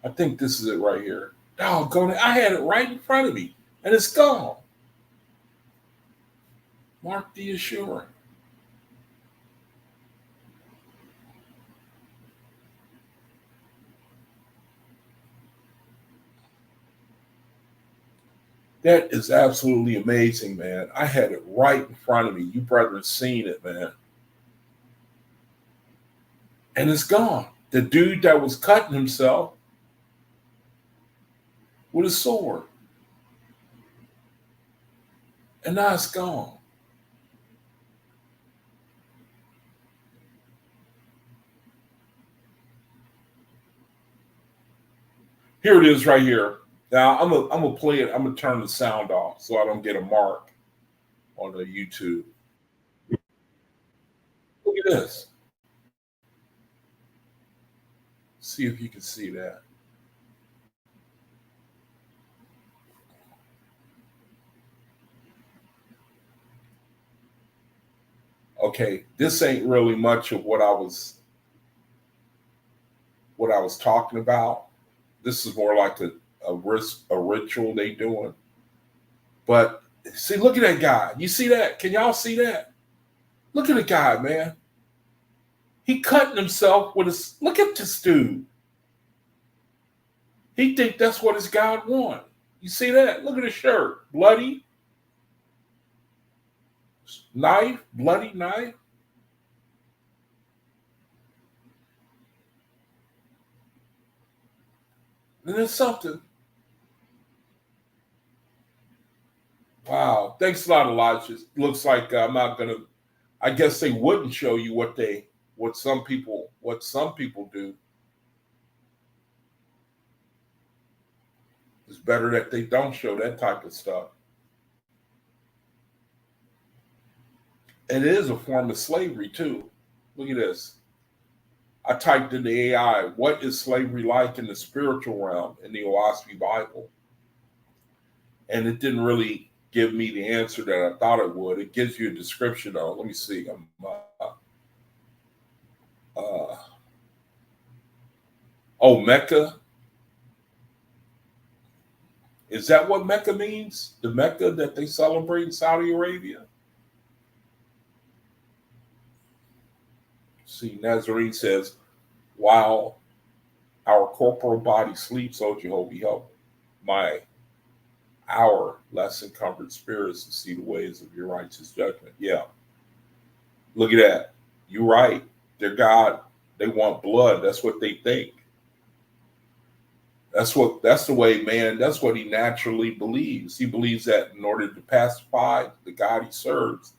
S1: I think this is it right here. Doggone it. I had it right in front of me, and it's gone. Mark the Ashura. That is absolutely amazing, man. I had it right in front of me. You brethren seen it, man. And it's gone. The dude that was cutting himself with a sword. And now it's gone. Here it is right here. Now I'm gonna play it. I'm gonna turn the sound off so I don't get a mark on the YouTube. Look at this. See if you can see that. Okay, this ain't really much of what I was talking about. This is more like a ritual they doing. But see, look at that guy. You see that? Can y'all see that? Look at the guy, man. He cutting himself with his. Look at this dude. He think that's what his God want. You see that? Look at his shirt. Bloody knife, bloody knife. And there's something. Wow. Thanks a lot, Elijah. Looks like I'm not gonna. I guess they wouldn't show you what some people do. It's better that they don't show that type of stuff. And it is a form of slavery too. Look at this. I typed in the AI, what is slavery like in the spiritual realm in the OAHSPE Bible? And it didn't really give me the answer that I thought it would. It gives you a description of, let me see. Uh, Mecca. Is that what Mecca means? The Mecca that they celebrate in Saudi Arabia? See, Nazarene says, while our corporal body sleeps, O Jehovah, help our less encumbered spirits to see the ways of your righteous judgment. Yeah. Look at that. You're right. They're God. They want blood. That's what they think. That's the way man, that's what he naturally believes. He believes that in order to pacify the God he serves,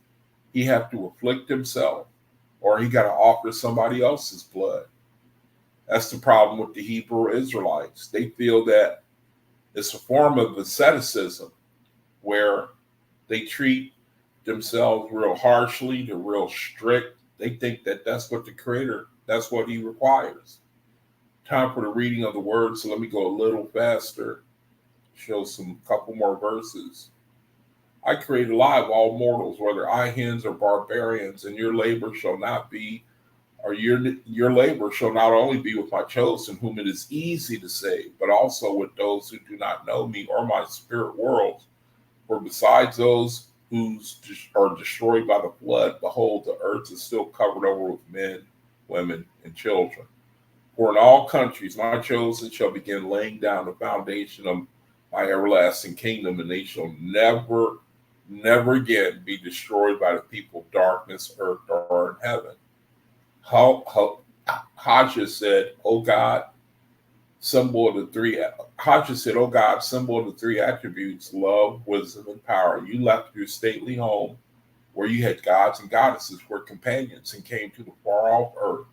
S1: he have to afflict himself or he got to offer somebody else's blood. That's the problem with the Hebrew Israelites. They feel that it's a form of asceticism where they treat themselves real harshly, they're real strict. They think that that's what the Creator, that's what he requires. Time for the reading of the word, so let me go a little faster. Show some couple more verses. I created alive all mortals, whether hens or barbarians, and your labor shall not be, or your labor shall not only be with my chosen, whom it is easy to save, but also with those who do not know me or my spirit worlds. For besides those who are destroyed by the flood, behold, the earth is still covered over with men, women, and children. For in all countries my chosen shall begin laying down the foundation of my everlasting kingdom, and they shall never, never again be destroyed by the people of darkness, earth, or in heaven. Hodges said, "O God, symbol of the three." Hodges said, "O God, symbol of the three attributes: love, wisdom, and power. You left your stately home, where you had gods and goddesses for companions, and came to the far-off earth,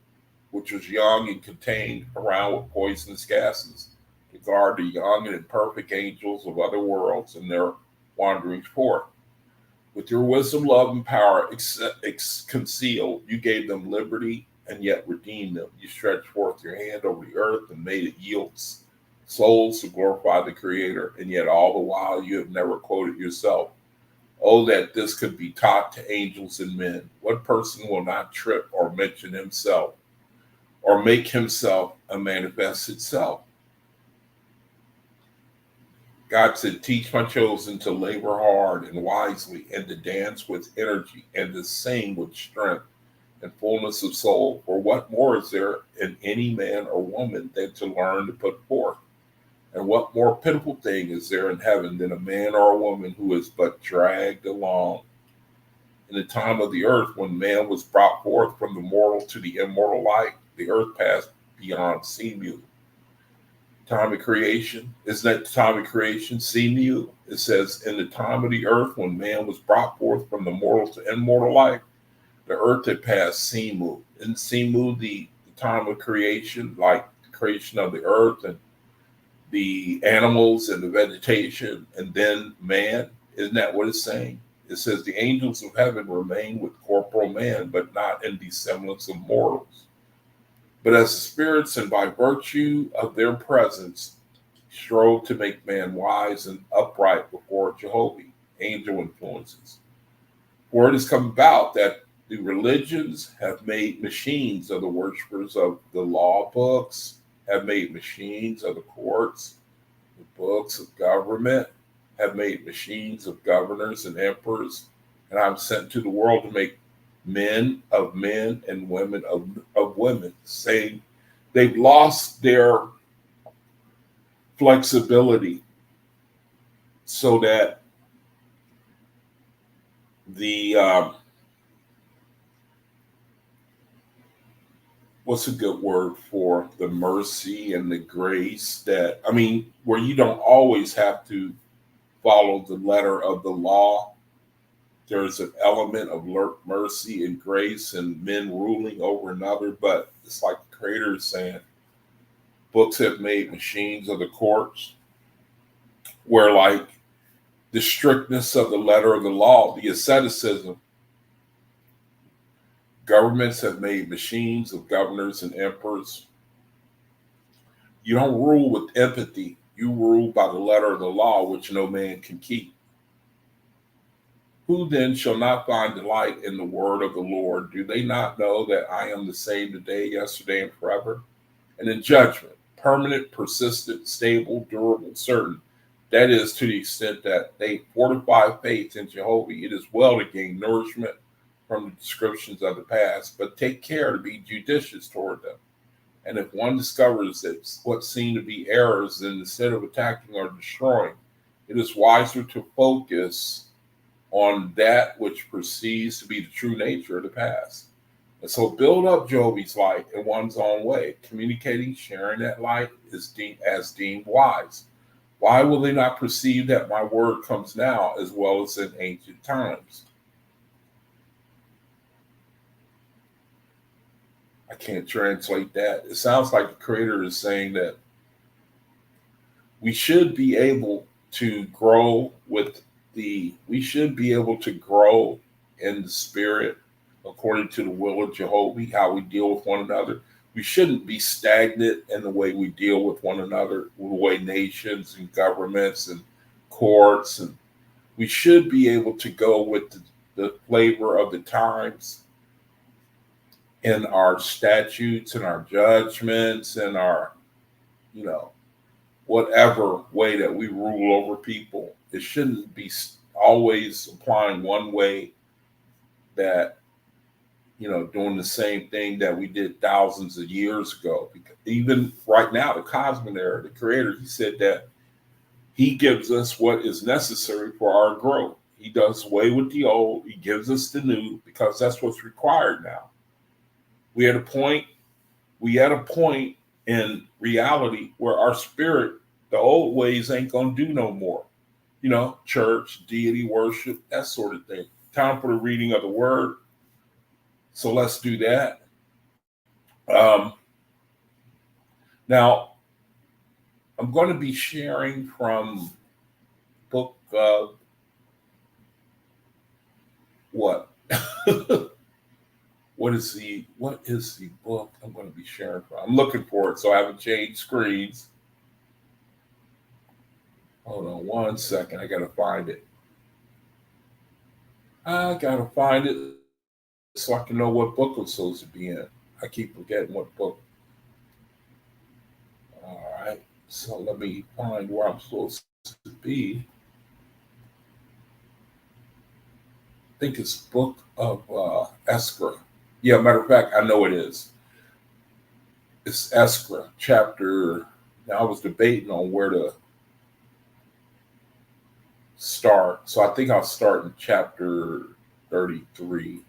S1: which was young and contained around with poisonous gases, to guard the young and imperfect angels of other worlds in their wanderings forth. With your wisdom, love, and power concealed, you gave them liberty and yet redeemed them. You stretched forth your hand over the earth and made it yield souls to glorify the Creator, and yet all the while you have never quoted yourself. Oh, that this could be taught to angels and men. What person will not trip or mention himself or make himself a manifested self? God said, teach my chosen to labor hard and wisely, and to dance with energy, and to sing with strength and fullness of soul. For what more is there in any man or woman than to learn to put forth? And what more pitiful thing is there in heaven than a man or a woman who is but dragged along? In the time of the earth, when man was brought forth from the mortal to the immortal light, the earth passed beyond seeming. Time of creation, isn't that the time of creation? Seeming. It says, in the time of the earth, when man was brought forth from the mortal to immortal life, the earth had passed Simu. Isn't Simu the time of creation, like the creation of the earth and the animals and the vegetation, and then man? Isn't that what it's saying? It says the angels of heaven remain with corporal man, but not in the semblance of mortals, but as the spirits, and by virtue of their presence, strove to make man wise and upright before Jehovah. Angel influences. For it has come about that The religions have made machines of the worshipers of the law books, have made machines of the courts, the books of government, have made machines of governors and emperors, and I'm sent to the world to make men and women of women. Saying they've lost their flexibility so that the what's a good word for the mercy and the grace that, I mean, where you don't always have to follow the letter of the law. There's an element of mercy and grace and men ruling over another, but it's like the creator is saying, books have made machines of the courts, where like the strictness of the letter of the law, the asceticism, governments have made machines of governors and emperors. You don't rule with empathy. You rule by the letter of the law, which no man can keep. Who then shall not find delight in the word of the Lord? Do they not know that I am the same today, yesterday, and forever? And in judgment, permanent, persistent, stable, durable, certain. That is to the extent that they fortify faith in Jehovah. It is well to gain nourishment from the descriptions of the past, but take care to be judicious toward them. And if one discovers that what seem to be errors, then instead of attacking or destroying, it is wiser to focus on that which perceives to be the true nature of the past. And so build up Jehovah's light in one's own way, communicating, sharing that light is deemed wise. Why will they not perceive that my word comes now as well as in ancient times? I can't translate that. It sounds like the creator is saying that we should be able to grow we should be able to grow in the spirit according to the will of Jehovah, how we deal with one another. We shouldn't be stagnant in the way we deal with one another, the way nations and governments and courts, and we should be able to go with the flavor of the times in our statutes and our judgments and our, whatever way that we rule over people. It shouldn't be always applying one way that, doing the same thing that we did thousands of years ago. Because even right now, the cosmic era, the creator, he said that he gives us what is necessary for our growth. He does away with the old. He gives us the new because that's what's required now. We had a point in reality where our spirit, the old ways ain't going to do no more. Church, deity worship, that sort of thing. Time for the reading of the word. So let's do that. Now, I'm going to be sharing from book of what? What is the book I'm going to be sharing from? I'm looking for it, so I haven't changed screens. Hold on one second. I got to find it. So I can know what book I'm supposed to be in. I keep forgetting what book. All right. So let me find where I'm supposed to be. I think it's book of Eskra. Yeah, matter of fact, I know it is. It's Eskra, chapter. Now, I was debating on where to start. So I think I'll start in chapter 33.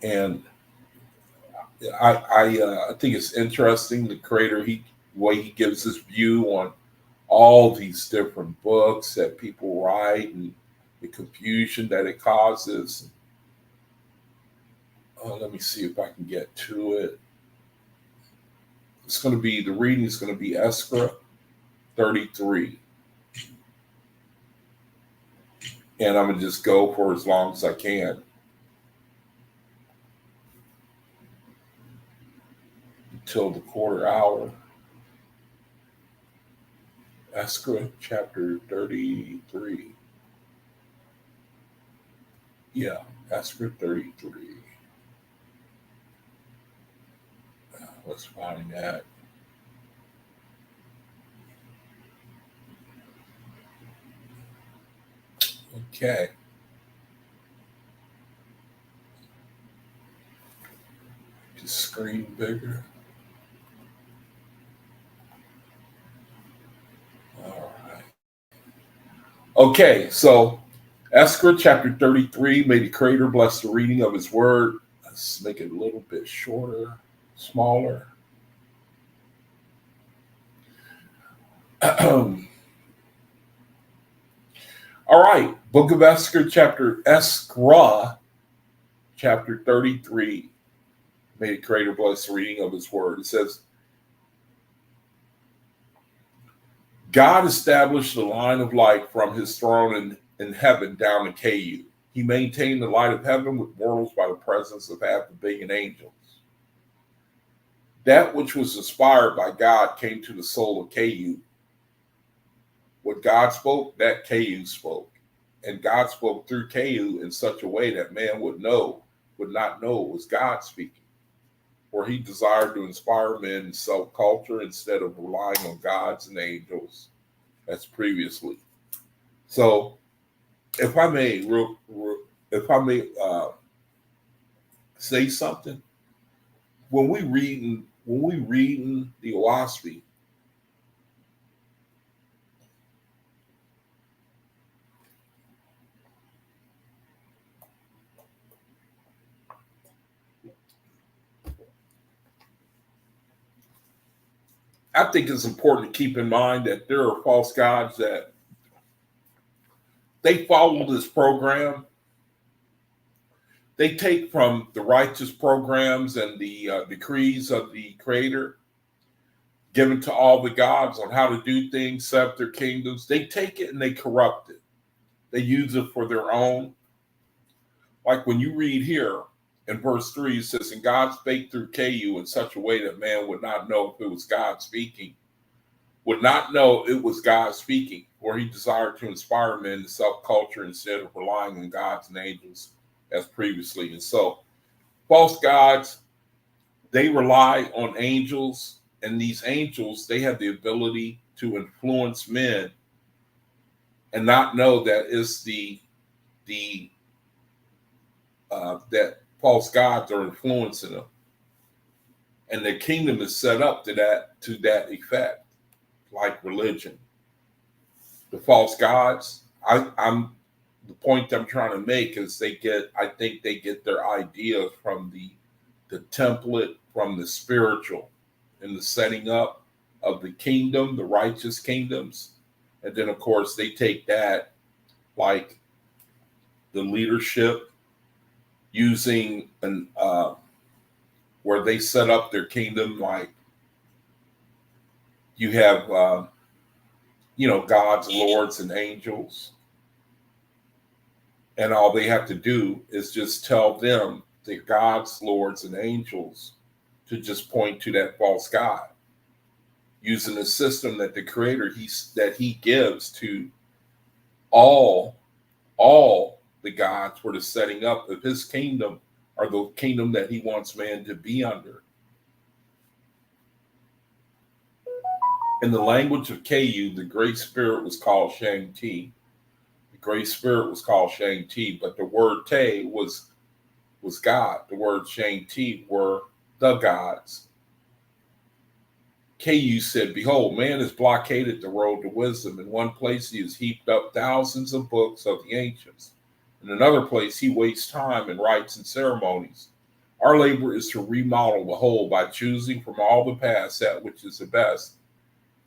S1: And I think it's interesting, the creator, way he gives his view on all these different books that people write and the confusion that it causes. Let me see if I can get to it. The reading is going to be Eskra 33. And I'm going to just go for as long as I can until the quarter hour. Eskra chapter 33. Yeah, eskra 33. Let's find that. Okay. Just screen bigger. All right. Okay, so Eskra chapter 33, may the Creator bless the reading of his word. Let's make it a little bit shorter, smaller. All right, Book of Eskra chapter 33, may the Creator bless the reading of his word. It says, God established the line of light from his throne in heaven down to Ku. He maintained the light of heaven with mortals by the presence of 500,000,000 angels. That which was inspired by God came to the soul of Ku. What God spoke, that Ku spoke. And God spoke through Ku in such a way that man would not know it was God speaking. For he desired to inspire men in self-culture instead of relying on gods and angels as previously. So, if I may, say something, when we reading the OAHSPE, I think it's important to keep in mind that there are false gods that they follow this program. They take from the righteous programs and the decrees of the Creator given to all the gods on how to do things, set up their kingdoms. They take it and they corrupt it. They use it for their own. Like when you read here in verse 3, it says, and God spake through Ku in such a way that man would not know if it was God speaking, would not know it was God speaking, for he desired to inspire men to self-culture instead of relying on gods and angels as previously. And so false gods, they rely on angels, and these angels, they have the ability to influence men and not know that it's the that false gods are influencing them, and the kingdom is set up to that effect, like religion. The false gods, I'm the point I'm trying to make is I think they get their ideas from the template, from the spiritual, and the setting up of the kingdom, the righteous kingdoms, and then of course they take that, like the leadership using an where they set up their kingdom, like you have gods, lords, and angels, and all they have to do is just tell them, the gods, lords, and angels, to just point to that false god, using the system that the Creator he gives to all the gods for the setting up of his kingdom, or the kingdom that he wants man to be under. In the language of Ku, the Great Spirit was called Shang-Ti. The Great Spirit was called Shang-Ti, but the word Te was God. The word Shang-Ti were the gods. Ku said, behold, man has blockaded the road to wisdom. In one place he has heaped up thousands of books of the ancients. In another place he wastes time in rites and ceremonies. Our labor is to remodel the whole by choosing from all the past that which is the best.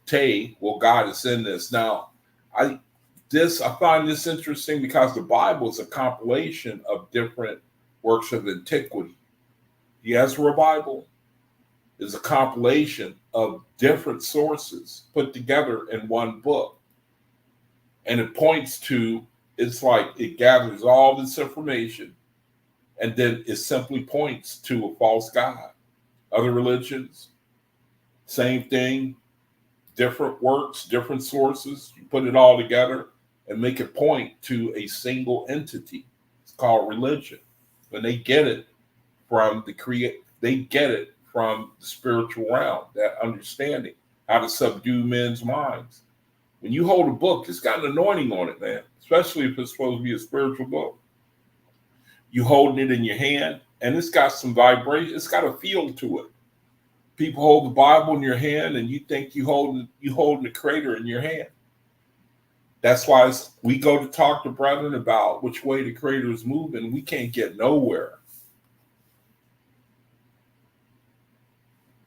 S1: Te will guide us in this. Now, I find this interesting because the Bible is a compilation of different works of antiquity. The Ezra Bible is a compilation of different sources put together in one book. And it's like it gathers all this information and then it simply points to a false God. Other religions, same thing, different works, different sources. You put it all together and make it point to a single entity. called religion. When they get it from they get it from the spiritual realm, that understanding how to subdue men's minds. When you hold a book, it's got an anointing on it, man, especially if it's supposed to be a spiritual book. You holding it in your hand, and it's got some vibration. It's got a feel to it. People hold the Bible in your hand, and you think you holding the Creator in your hand. That's why we go to talk to brethren about which way the Creator is moving. We can't get nowhere.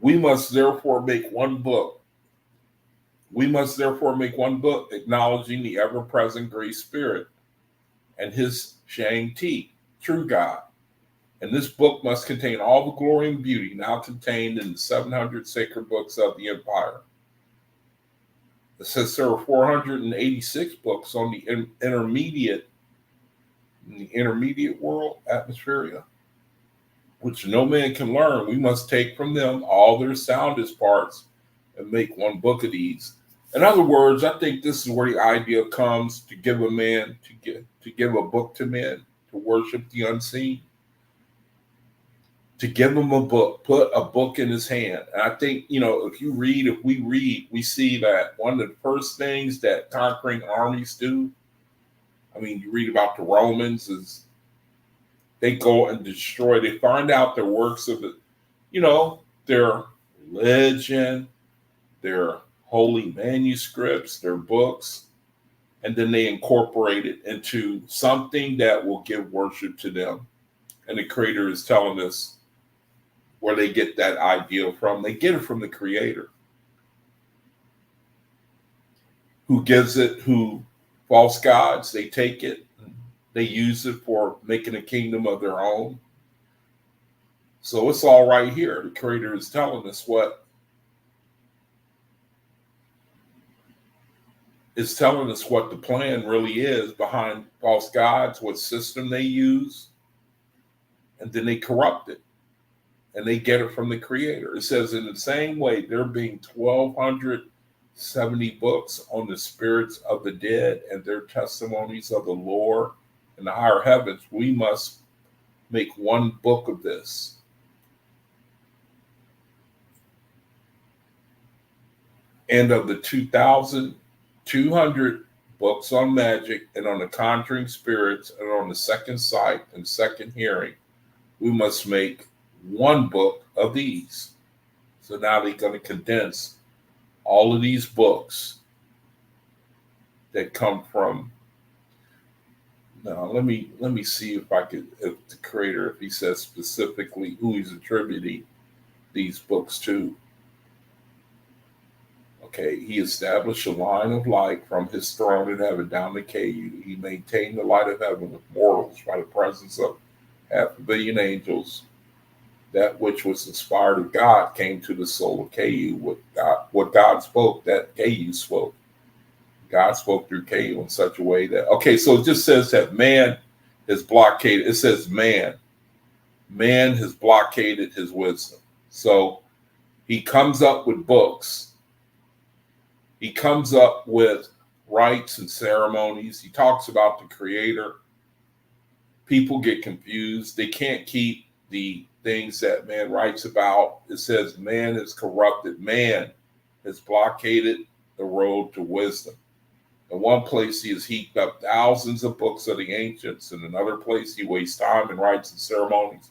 S1: We must therefore make one book. We must therefore make one book, acknowledging the ever-present Great Spirit and His Shang Ti, true God. And this book must contain all the glory and beauty now contained in the 700 sacred books of the empire. It says there are 486 books on the intermediate world, atmosphere, which no man can learn. We must take from them all their soundest parts and make one book of these. In other words, I think this is where the idea comes to give a man, to give a book to men, to worship the unseen. To give him a book, put a book in his hand. And I think, if we read, we see that one of the first things that conquering armies do, you read about the Romans, is they go and destroy, they find out their works of their religion, their holy manuscripts, their books, and then they incorporate it into something that will give worship to them. And the Creator is telling us where they get that idea from. They get it from the Creator, who gives it, who false gods, they take it, they use it for making a kingdom of their own. So it's all right here. The Creator is telling us what the plan really is behind false gods, what system they use, and then they corrupt it. And they get it from the Creator. It says in the same way, there being 1,270 books on the spirits of the dead and their testimonies of the Lord in the higher heavens, we must make one book of this. And of the 2,200 books on magic and on the conjuring spirits and on the second sight and second hearing, we must make one book of these. So now they're going to condense all of these books that come from. Now let me see if the Creator, if he says specifically who he's attributing these books to. Okay, he established a line of light from his throne in heaven down to Ku. He maintained the light of heaven with mortals by the presence of 500 million angels. That which was inspired of God came to the soul of Ku. What God spoke, that Ku spoke. God spoke through Ku in such a way that, so it just says that man has blockaded. It says man has blockaded his wisdom. So he comes up with books. He comes up with rites and ceremonies. He talks about the Creator. People get confused. They can't keep the things that man writes about. It says man is corrupted. Man has blockaded the road to wisdom. In one place, he has heaped up thousands of books of the ancients. In another place, he wastes time in rites and ceremonies.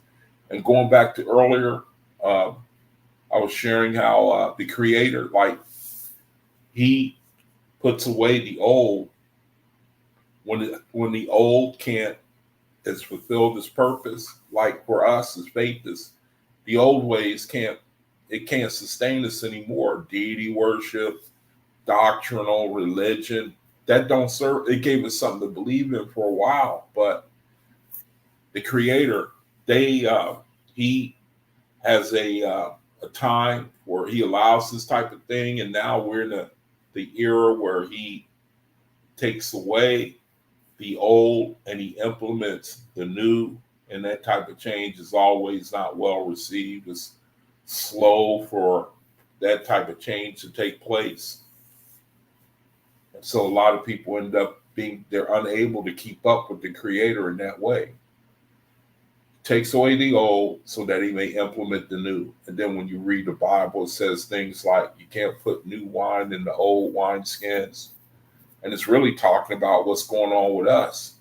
S1: And going back to earlier, I was sharing how the Creator, he puts away the old when the old has fulfilled its purpose. Like for us as faithists, the old ways can't sustain us anymore. Deity worship, doctrinal religion, that don't serve. It gave us something to believe in for a while, but the Creator, he has a time where he allows this type of thing, and now we're in the era where he takes away the old and he implements the new, and that type of change is always not well received. It's slow for that type of change to take place. And so a lot of people end up they're unable to keep up with the Creator in that way. takes away the old so that he may implement the new. And then when you read the Bible, it says things like you can't put new wine in the old wineskins. And it's really talking about what's going on with us.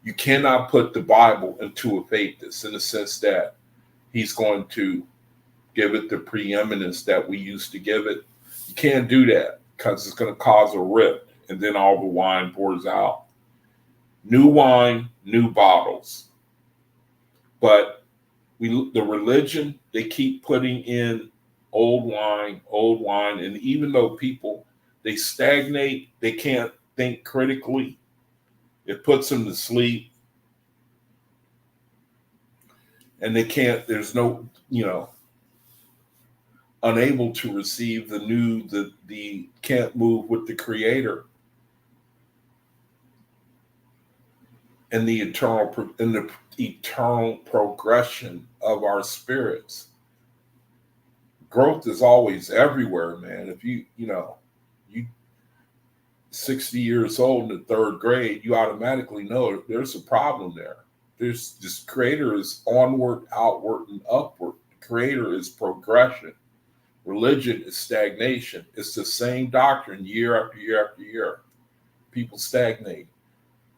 S1: You cannot put the Bible into a faithist in the sense that he's going to give it the preeminence that we used to give it. You can't do that because it's going to cause a rift, and then all the wine pours out. New wine, new bottles. But the religion, they keep putting in old wine, and even though people, they stagnate, they can't think critically, it puts them to sleep, and they can't, there's no, unable to receive the new, the can't move with the Creator and the eternal progression of our spirits. Growth is always everywhere, man. If you 60 years old in the third grade, you automatically know there's a problem there. There's this Creator is onward, outward, and upward. The Creator is progression. Religion is stagnation. It's the same doctrine year after year after year. People stagnate.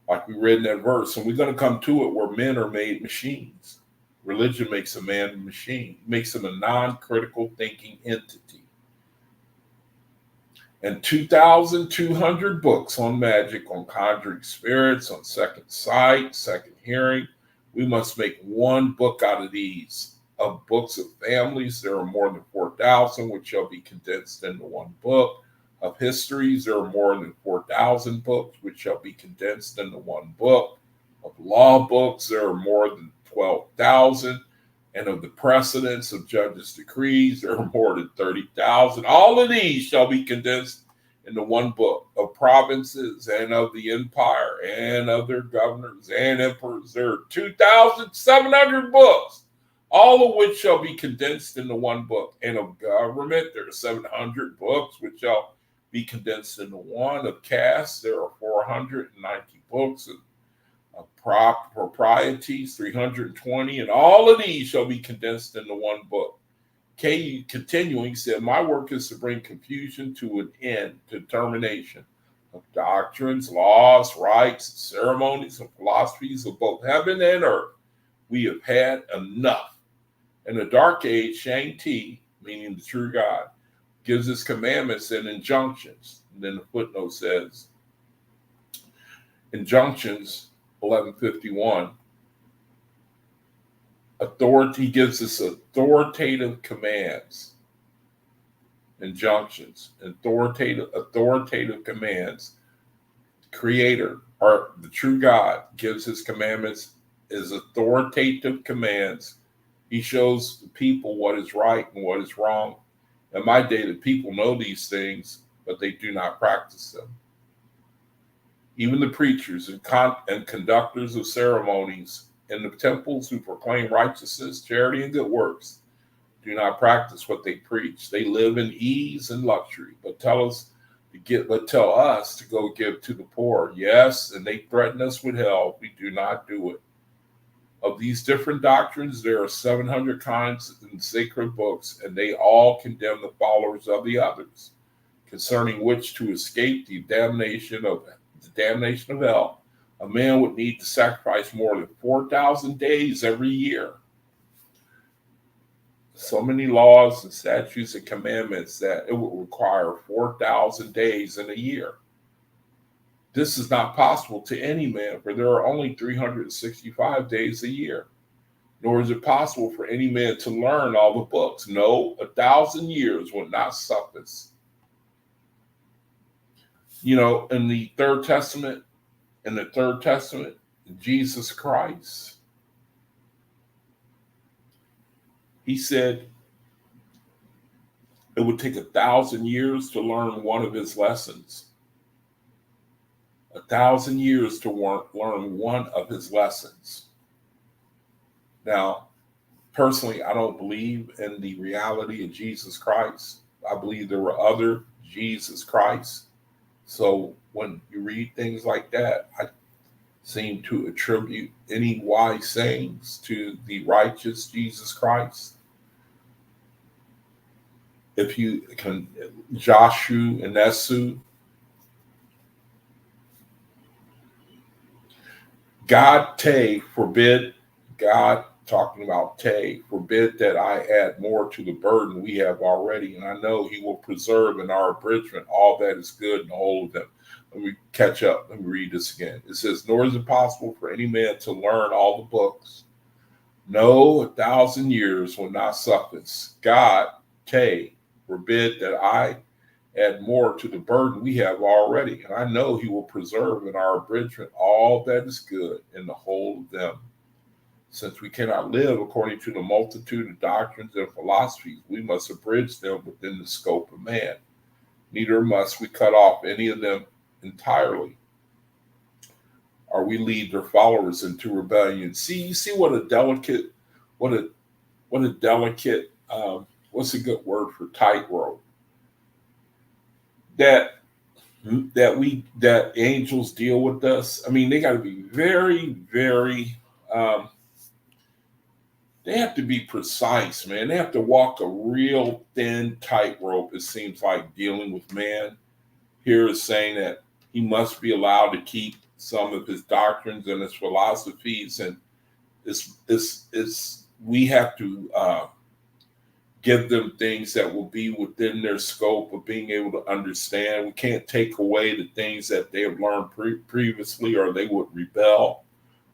S1: Like we read in that verse, and we're going to come to it where men are made machines. Religion makes a man a machine, makes him a non-critical thinking entity. And 2,200 books on magic, on conjuring spirits, on second sight, second hearing. We must make one book out of these. Of books of families, there are more than 4,000, which shall be condensed into one book. Of histories, there are more than 4,000 books, which shall be condensed into one book. Of law books, there are more than 12,000. And of the precedents of judges' decrees, there are more than 30,000. All of these shall be condensed into one book. Of provinces and of the empire and of their governors and emperors, there are 2,700 books, all of which shall be condensed into one book. And of government, there are 700 books, which shall be condensed into one. Of castes, there are 490 books. Of proprieties, 320, and all of these shall be condensed into one book. K, continuing, said, my work is to bring confusion to an end, to termination of doctrines, laws, rites, ceremonies, and philosophies of both heaven and earth. We have had enough. In the dark age, Shang-Ti, meaning the true God, gives his commandments and injunctions. And then the footnote says, injunctions, 1151, he gives us authoritative commands, injunctions, authoritative commands. Creator, or the true God, gives his commandments as authoritative commands. He shows the people what is right and what is wrong. In my day, the people know these things, but they do not practice them. Even the preachers and conductors of ceremonies in the temples who proclaim righteousness, charity, and good works do not practice what they preach. They live in ease and luxury, but tell us to go give to the poor. Yes, and they threaten us with hell. We do not do it. Of these different doctrines, there are 700 kinds in sacred books, and they all condemn the followers of the others, concerning which to escape the damnation of hell, a man would need to sacrifice more than 4,000 days every year. So many laws and statutes and commandments that it would require 4,000 days in a year. This is not possible to any man, for there are only 365 days a year. Nor is it possible for any man to learn all the books. No, 1,000 years would not suffice. In the Third Testament, Jesus Christ, he said it would take 1,000 years to learn one of his lessons. 1,000 years to learn one of his lessons. Now, personally, I don't believe in the reality of Jesus Christ. I believe there were other Jesus Christ. So when you read things like that, seem to attribute any wise sayings to the righteous Jesus Christ. If you can, Joshua and Esu, God forbid, God talking about forbid that I add more to the burden we have already, and I know he will preserve in our abridgment all that is good and the whole of them. Let me catch up. Let me read this again. It says, nor is it possible for any man to learn all the books. No, 1,000 years will not suffice. God, forbid that I add more to the burden we have already. And I know he will preserve in our abridgment all that is good and the whole of them. Since we cannot live according to the multitude of doctrines and philosophies, we must abridge them within the scope of man. Neither must we cut off any of them entirely, or we lead their followers into rebellion. You see what a delicate, what's a good word for tightrope that angels deal with us. I mean, they got to be very, very. They have to be precise, man. They have to walk a real thin tightrope. It seems like dealing with man. Here is saying that he must be allowed to keep some of his doctrines and his philosophies, and we have to give them things that will be within their scope of being able to understand. We can't take away the things that they have learned previously, or they would rebel.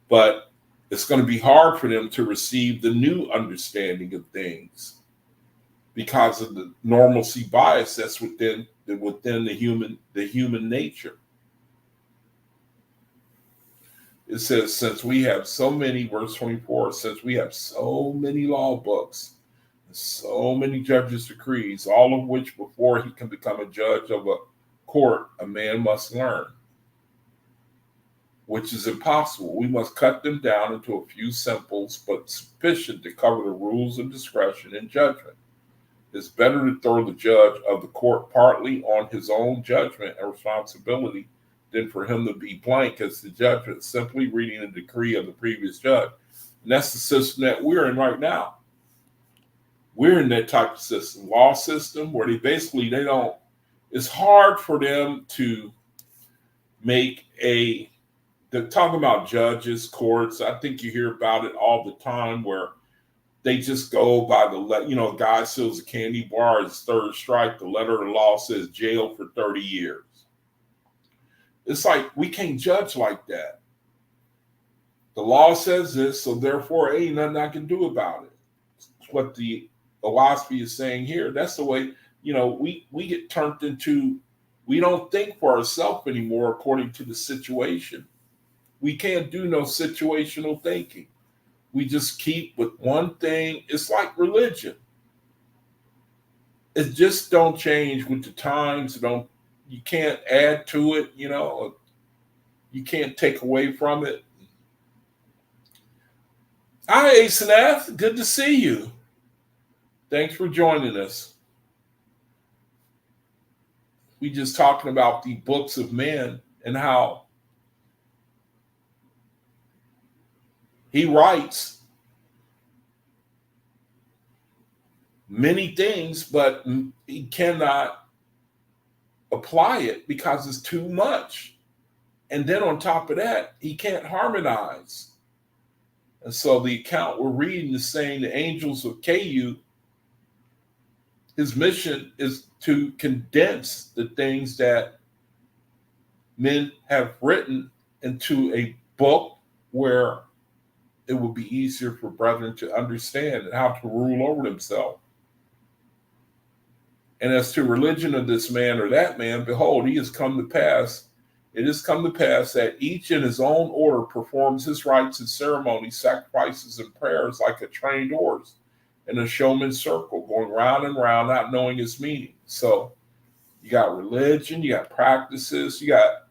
S1: But it's going to be hard for them to receive the new understanding of things because of the normalcy bias that's within the human nature. It says, since we have so many, verse 24, since we have so many law books, so many judges' decrees, all of which before he can become a judge of a court, a man must learn, which is impossible. We must cut them down into a few simples, but sufficient to cover the rules of discretion and judgment. It's better to throw the judge of the court partly on his own judgment and responsibility than for him to be blank as the judgment, simply reading the decree of the previous judge. And that's the system that we're in right now. We're in that type of system, law system, where it's hard for them to make they're talking about judges, courts. I think you hear about it all the time where they just go by a guy steals a candy bar, his third strike, the letter of the law says jail for 30 years. It's like, we can't judge like that. The law says this, so therefore ain't nothing I can do about it. It's what the OAHSPE is saying here. That's the way, we get turned into, we don't think for ourselves anymore according to the situation. We can't do no situational thinking. We just keep with one thing. It's like religion. It just don't change with the times. You can't add to it, you can't take away from it. Hi, Asenath. Good to see you. Thanks for joining us. We just talking about the books of men and how he writes many things, but he cannot apply it because it's too much. And then on top of that, he can't harmonize. And so the account we're reading is saying the angels of KU, his mission is to condense the things that men have written into a book where it will be easier for brethren to understand and how to rule over themselves. And as to religion of this man or that man, behold, it has come to pass that each in his own order performs his rites and ceremonies, sacrifices and prayers like a trained horse in a showman's circle, going round and round, not knowing its meaning. So you got religion, you got practices, you got,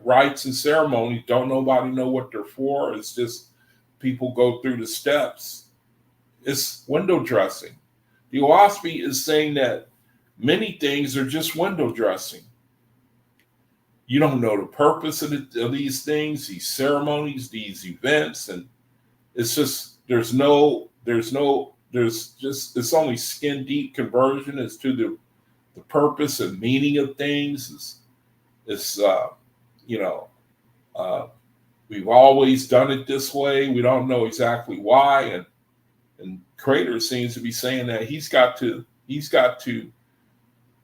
S1: rites and ceremonies. Don't nobody know what they're for. It's just people go through the steps. It's window dressing. The OAHSPE is saying that many things are just window dressing. You don't know the purpose of these things, these ceremonies, these events, and it's just it's only skin deep conversion as to the purpose and meaning of things. It's you know we've always done it this way. We don't know exactly why, and Creator seems to be saying that he's got to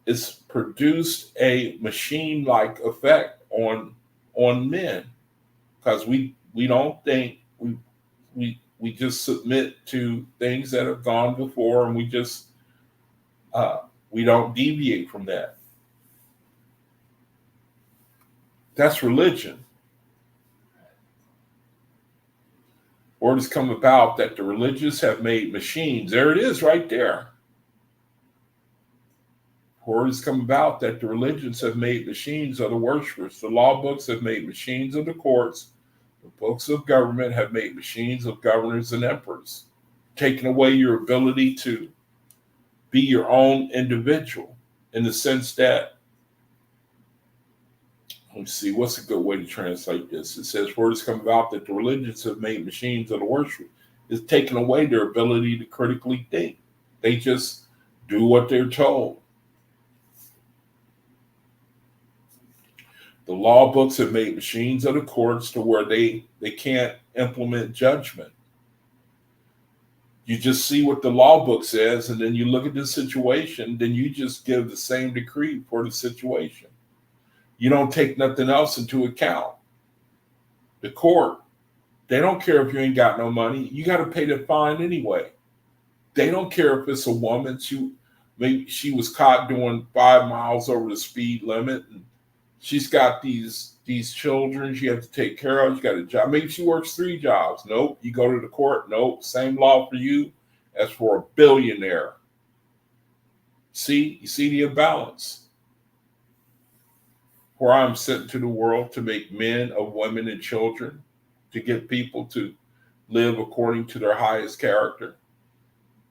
S1: it's produced a machine-like effect on men, because we don't think we just submit to things that have gone before, and we don't deviate from that. That's religion. Word has come about that the religious have made machines. There it is right there. Word has come about that the religions have made machines of the worshipers. The law books have made machines of the courts. The books of government have made machines of governors and emperors, taking away your ability to be your own individual, in the sense that, let me see, what's a good way to translate this? It says, word has come about that the religions have made machines of the worship. It's taken away their ability to critically think. They just do what they're told. The law books have made machines of the courts to where they can't implement judgment. You just see what the law book says, and then you look at the situation, then you just give the same decree for the situation. You don't take nothing else into account. The court, they don't care if you ain't got no money. You got to pay the fine anyway. They don't care if it's a woman. Maybe she was caught doing 5 miles over the speed limit, and she's got these children she has to take care of. She got a job. Maybe she works 3 jobs. Nope. You go to the court. Nope. Same law for you as for a billionaire. See? You see the imbalance. For I am sent to the world to make men of women and children, to get people to live according to their highest character,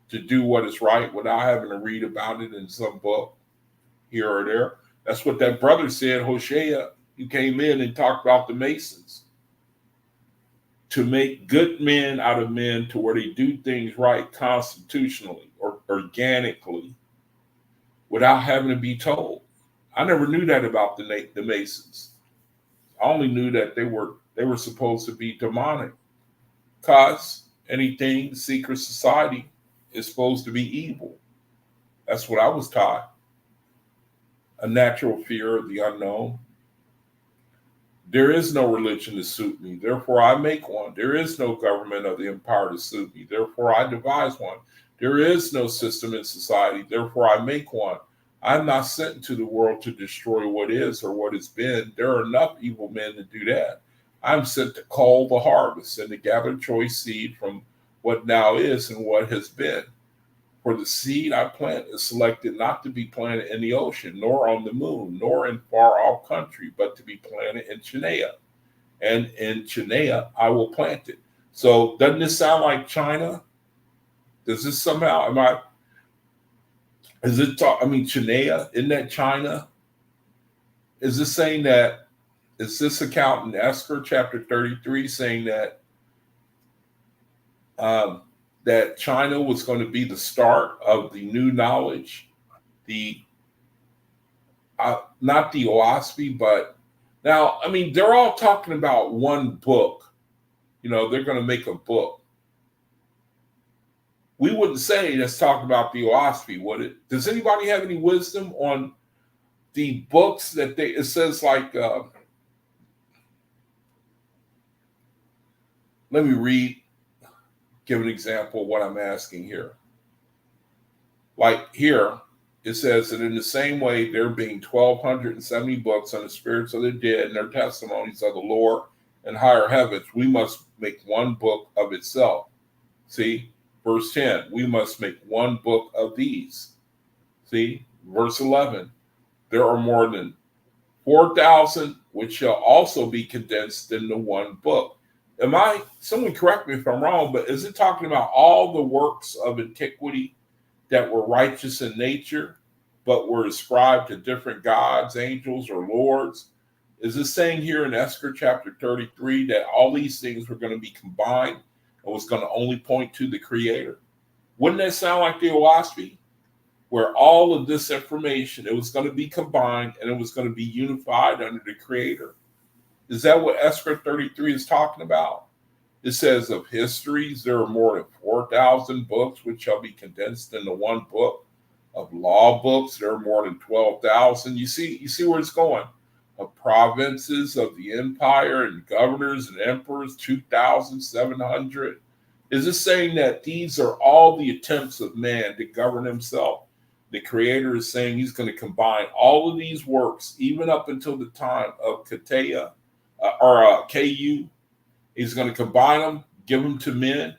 S1: to do what is right without having to read about it in some book here or there. That's what that brother said, Hosea, who came in and talked about the Masons. To make good men out of men, to where they do things right constitutionally or organically without having to be told. I never knew that about the Masons. I only knew that they were supposed to be demonic, because anything secret society is supposed to be evil. That's what I was taught. A natural fear of the unknown. There is no religion to suit me, therefore I make one. There is no government of the empire to suit me, therefore I devise one. There is no system in society, therefore I make one. I'm not sent into the world to destroy what is or what has been. There are enough evil men to do that. I'm sent to cull the harvest and to gather choice seed from what now is and what has been. For the seed I plant is selected not to be planted in the ocean, nor on the moon, nor in far-off country, but to be planted in China. And in China I will plant it. So doesn't this sound like China? Does this somehow, China, isn't that China? Is this saying that, is this account in eskra chapter 33 saying that that China was going to be the start of the new knowledge, not the OAHSPE, but now, they're all talking about one book. They're going to make a book. We wouldn't say let's talk about the OAHSPE, would it? Does anybody have any wisdom on the books that it says like, let me give an example of what I'm asking here. Like here, it says that in the same way, there being 1,270 books on the spirits of the dead and their testimonies of the Lord and higher heavens, we must make one book of itself. See? Verse 10, we must make one book of these. See, verse 11, there are more than 4,000 which shall also be condensed into one book. Someone correct me if I'm wrong, but is it talking about all the works of antiquity that were righteous in nature, but were ascribed to different gods, angels, or lords? Is it saying here in eskra chapter 33 that all these things were going to be combined and was going to only point to the Creator? Wouldn't that sound like the OAHSPE? Where all of this information, it was going to be combined and it was going to be unified under the Creator. Is that what eskra 33 is talking about? It says of histories, there are more than 4,000 books which shall be condensed into one book. Of law books, there are more than 12,000. You see where it's going. Of provinces of the empire and governors and emperors, 2,700. Is it saying that these are all the attempts of man to govern himself? The Creator is saying he's going to combine all of these works, even up until the time of KU. He's going to combine them, give them to men.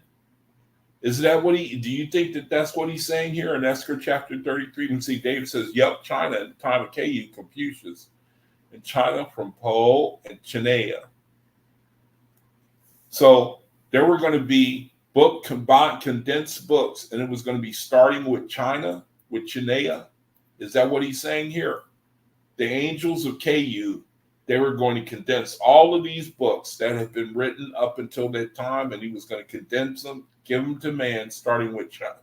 S1: Is that what do you think that that's what he's saying here in eskra chapter 33? And see, David says, yep, China at the time of KU, Confucius, and China from Po and Chinea. So there were going to be combined condensed books, and it was going to be starting with China, with Chinea. Is that what he's saying here? The angels of KU, they were going to condense all of these books that have been written up until that time, and he was going to condense them, give them to man, starting with China,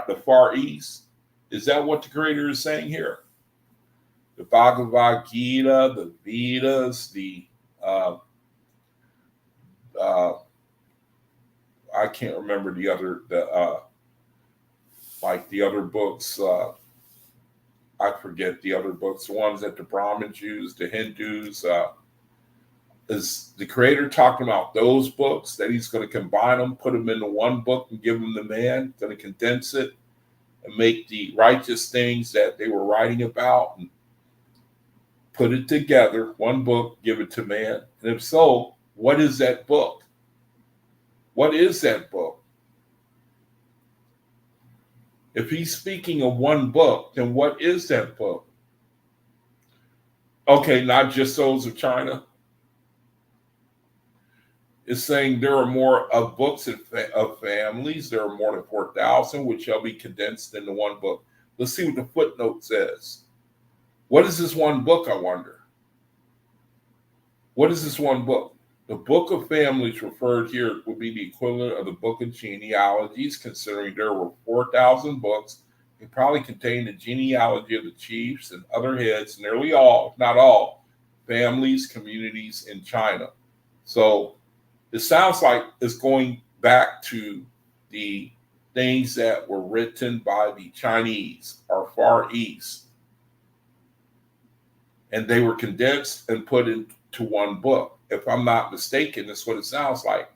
S1: the Far East. Is that what the Creator is saying here? The Bhagavad Gita, the Vedas, I can't remember the other books. I forget the other books, the ones that the Brahmins use, the Hindus. Is the Creator talking about those books that he's going to combine them, put them into one book and give them to man, going to condense it and make the righteous things that they were writing about and put it together, one book, give it to man? And if so, what is that book? What is that book? If he's speaking of one book, then what is that book? Okay, not just those of China. It's saying there are more of books of families. There are more than 4,000, which shall be condensed into one book. Let's see what the footnote says. What is this one book, I wonder? What is this one book? The book of families referred here would be the equivalent of the book of genealogies, considering there were 4,000 books. They probably contained the genealogy of the chiefs and other heads, nearly all, if not all, families, communities in China. So it sounds like it's going back to the things that were written by the Chinese or Far East. And they were condensed and put into one book. If I'm not mistaken, that's what it sounds like.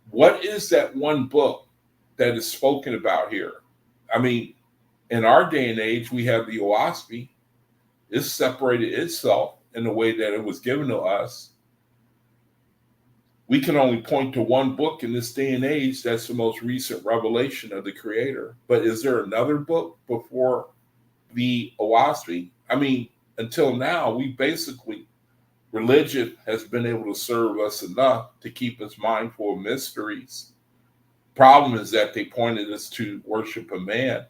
S1: What is that one book that is spoken about here? I mean, in our day and age, we have the OAHSPE. It's separated itself in the way that it was given to us. We can only point to one book in this day and age that's the most recent revelation of the Creator. But is there another book before the OAHSPE? I mean, until now, religion has been able to serve us enough to keep us mindful of mysteries. Problem is that they pointed us to worship a man.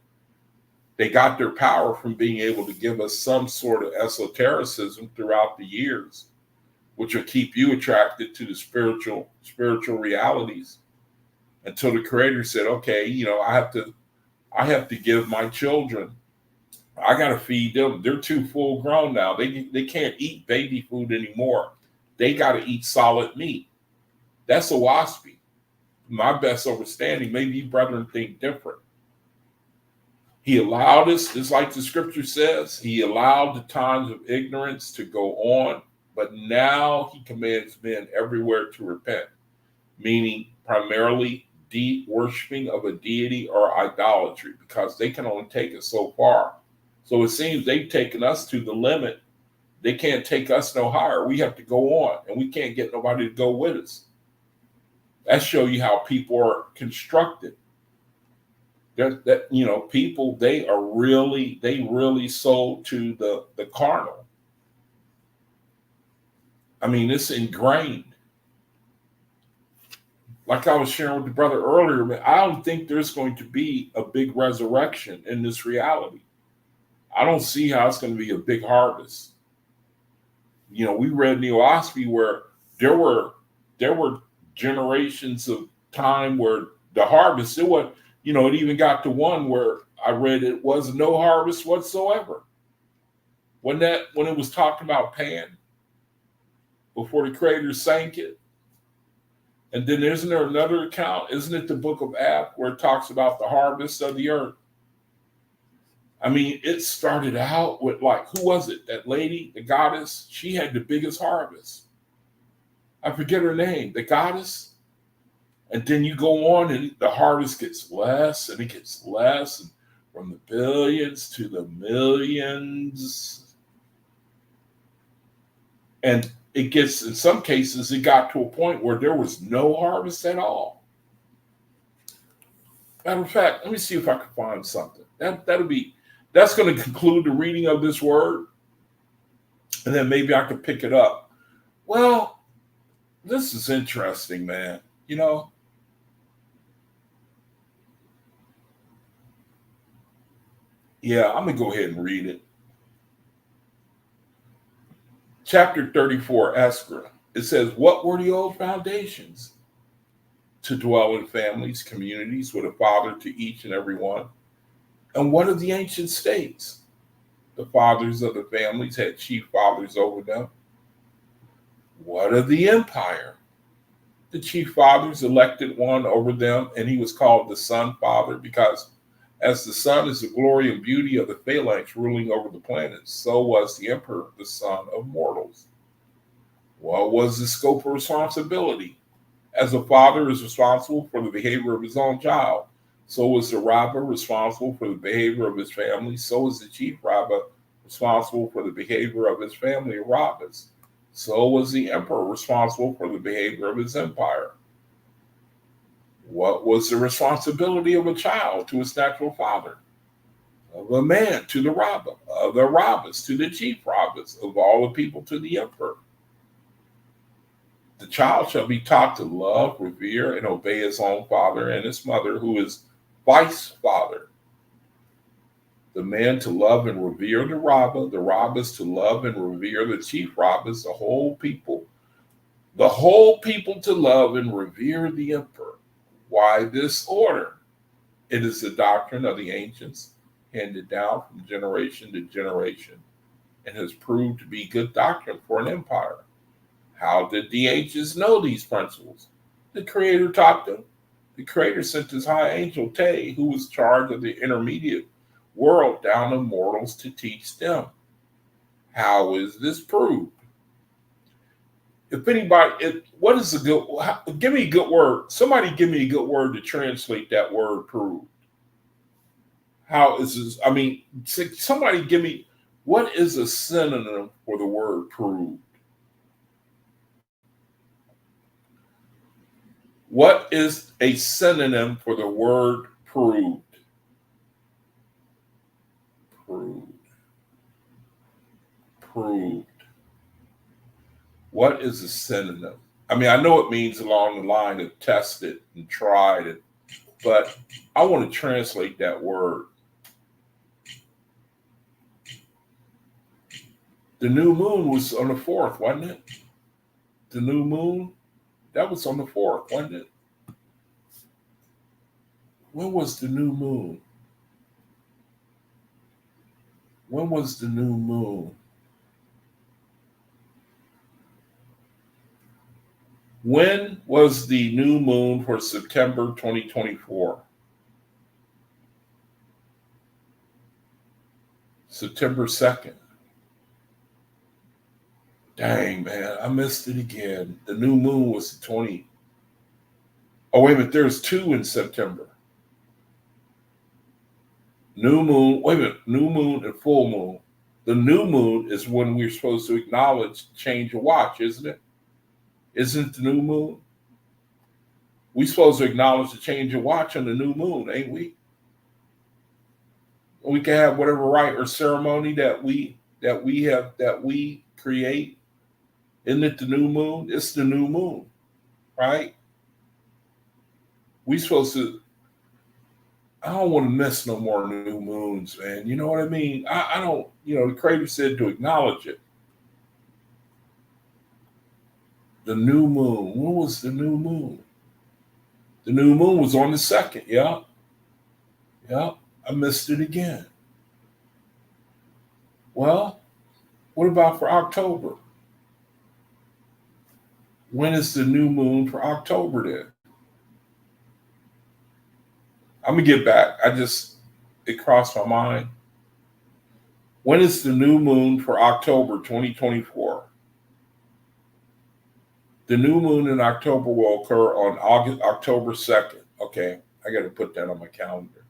S1: They got their power from being able to give us some sort of esotericism throughout the years, which will keep you attracted to the spiritual realities, until the Creator said, okay, I have to give my children, I got to feed them. They're too full grown now. They can't eat baby food anymore. They got to eat solid meat. That's OAHSPE. My best understanding, maybe you brethren think different. He allowed us, just like the scripture says, he allowed the times of ignorance to go on, but now he commands men everywhere to repent, meaning primarily worshiping of a deity or idolatry, because they can only take us so far. So it seems they've taken us to the limit. They can't take us no higher. We have to go on, and we can't get nobody to go with us. That shows you how people are constructed. People, they really sold to the carnal. I mean, it's ingrained. Like I was sharing with the brother earlier, man, I don't think there's going to be a big resurrection in this reality. I don't see how it's going to be a big harvest. We read in the OAHSPE where there were generations of time where the harvest, it even got to one where I read it was no harvest whatsoever. When it was talking about Pan before the Creator sank it? And then isn't there another account? Isn't it the book of Ab where it talks about the harvest of the earth? I mean, it started out with who was it? That lady, the goddess, she had the biggest harvest. I forget her name, the goddess. And then you go on and the harvest gets less and it gets less, and from the billions to the millions. And it gets, in some cases, it got to a point where there was no harvest at all. Matter of fact, let me see if I can find something. That's going to conclude the reading of this word. And then maybe I can pick it up. Well, this is interesting, man. Yeah, I'm going to go ahead and read it. Chapter 34, eskra. It says, what were the old foundations? To dwell in families, communities, with a father to each and every one. And what are the ancient states? The fathers of the families had chief fathers over them. What of the empire? The chief fathers elected one over them, and he was called the Sun Father, because as the sun is the glory and beauty of the phalanx ruling over the planets, so was the emperor the son of mortals. What was the scope of responsibility? As a father is responsible for the behavior of his own child, so was the Rabbah responsible for the behavior of his family, so was the chief Rabbah responsible for the behavior of his family of Rabbahs. So was the emperor responsible for the behavior of his empire. What was the responsibility of a child to his natural father? Of a man to the Rabbah, of the Rabbahs to the chief Rabbahs, of all the people to the emperor. The child shall be taught to love, revere, and obey his own father and his mother, who is vice father. The man to love and revere the Rabbahs to love and revere the chief Rabbahs, the whole people to love and revere the emperor. Why this order? It is the doctrine of the ancients, handed down from generation to generation, and has proved to be good doctrine for an empire. How did the ancients know these principles? The Creator taught them. The Creator sent his high angel Te, who was charged of the intermediate world down to mortals to teach them. How is this proved? If anybody, what is a good, give me a good word. Somebody give me a good word to translate that word proved. How is this? I mean, somebody give me, what is a synonym for the word proved? What is a synonym for the word proved? Proved. What is a synonym? I mean, I know it means along the line of tested and tried, but I want to translate that word. The new moon was on the 4th, wasn't it? The new moon, that was on the 4th, wasn't it? When was the new moon? When was the new moon? When was the new moon for September 2024? September 2nd. Dang, man, I missed it again. The new moon was the 20. Oh, wait a minute, there's 2 in September. New moon, wait a minute, new moon and full moon. The new moon is when we're supposed to acknowledge change of watch, isn't it? Isn't the new moon? We're supposed to acknowledge the change of watch on the new moon, ain't we? We can have whatever rite or ceremony that we create. Isn't it the new moon? It's the new moon, right? We supposed to. I don't want to miss no more new moons, man. You know what I mean? I don't. The Creator said to acknowledge it. The new moon. When was the new moon? The new moon was on the 2nd. Yeah. Yeah. I missed it again. Well, what about for October? When is the new moon for October then? I'm going to get back. It crossed my mind. When is the new moon for October 2024? The new moon in October will occur on October 2nd. Okay, I got to put that on my calendar.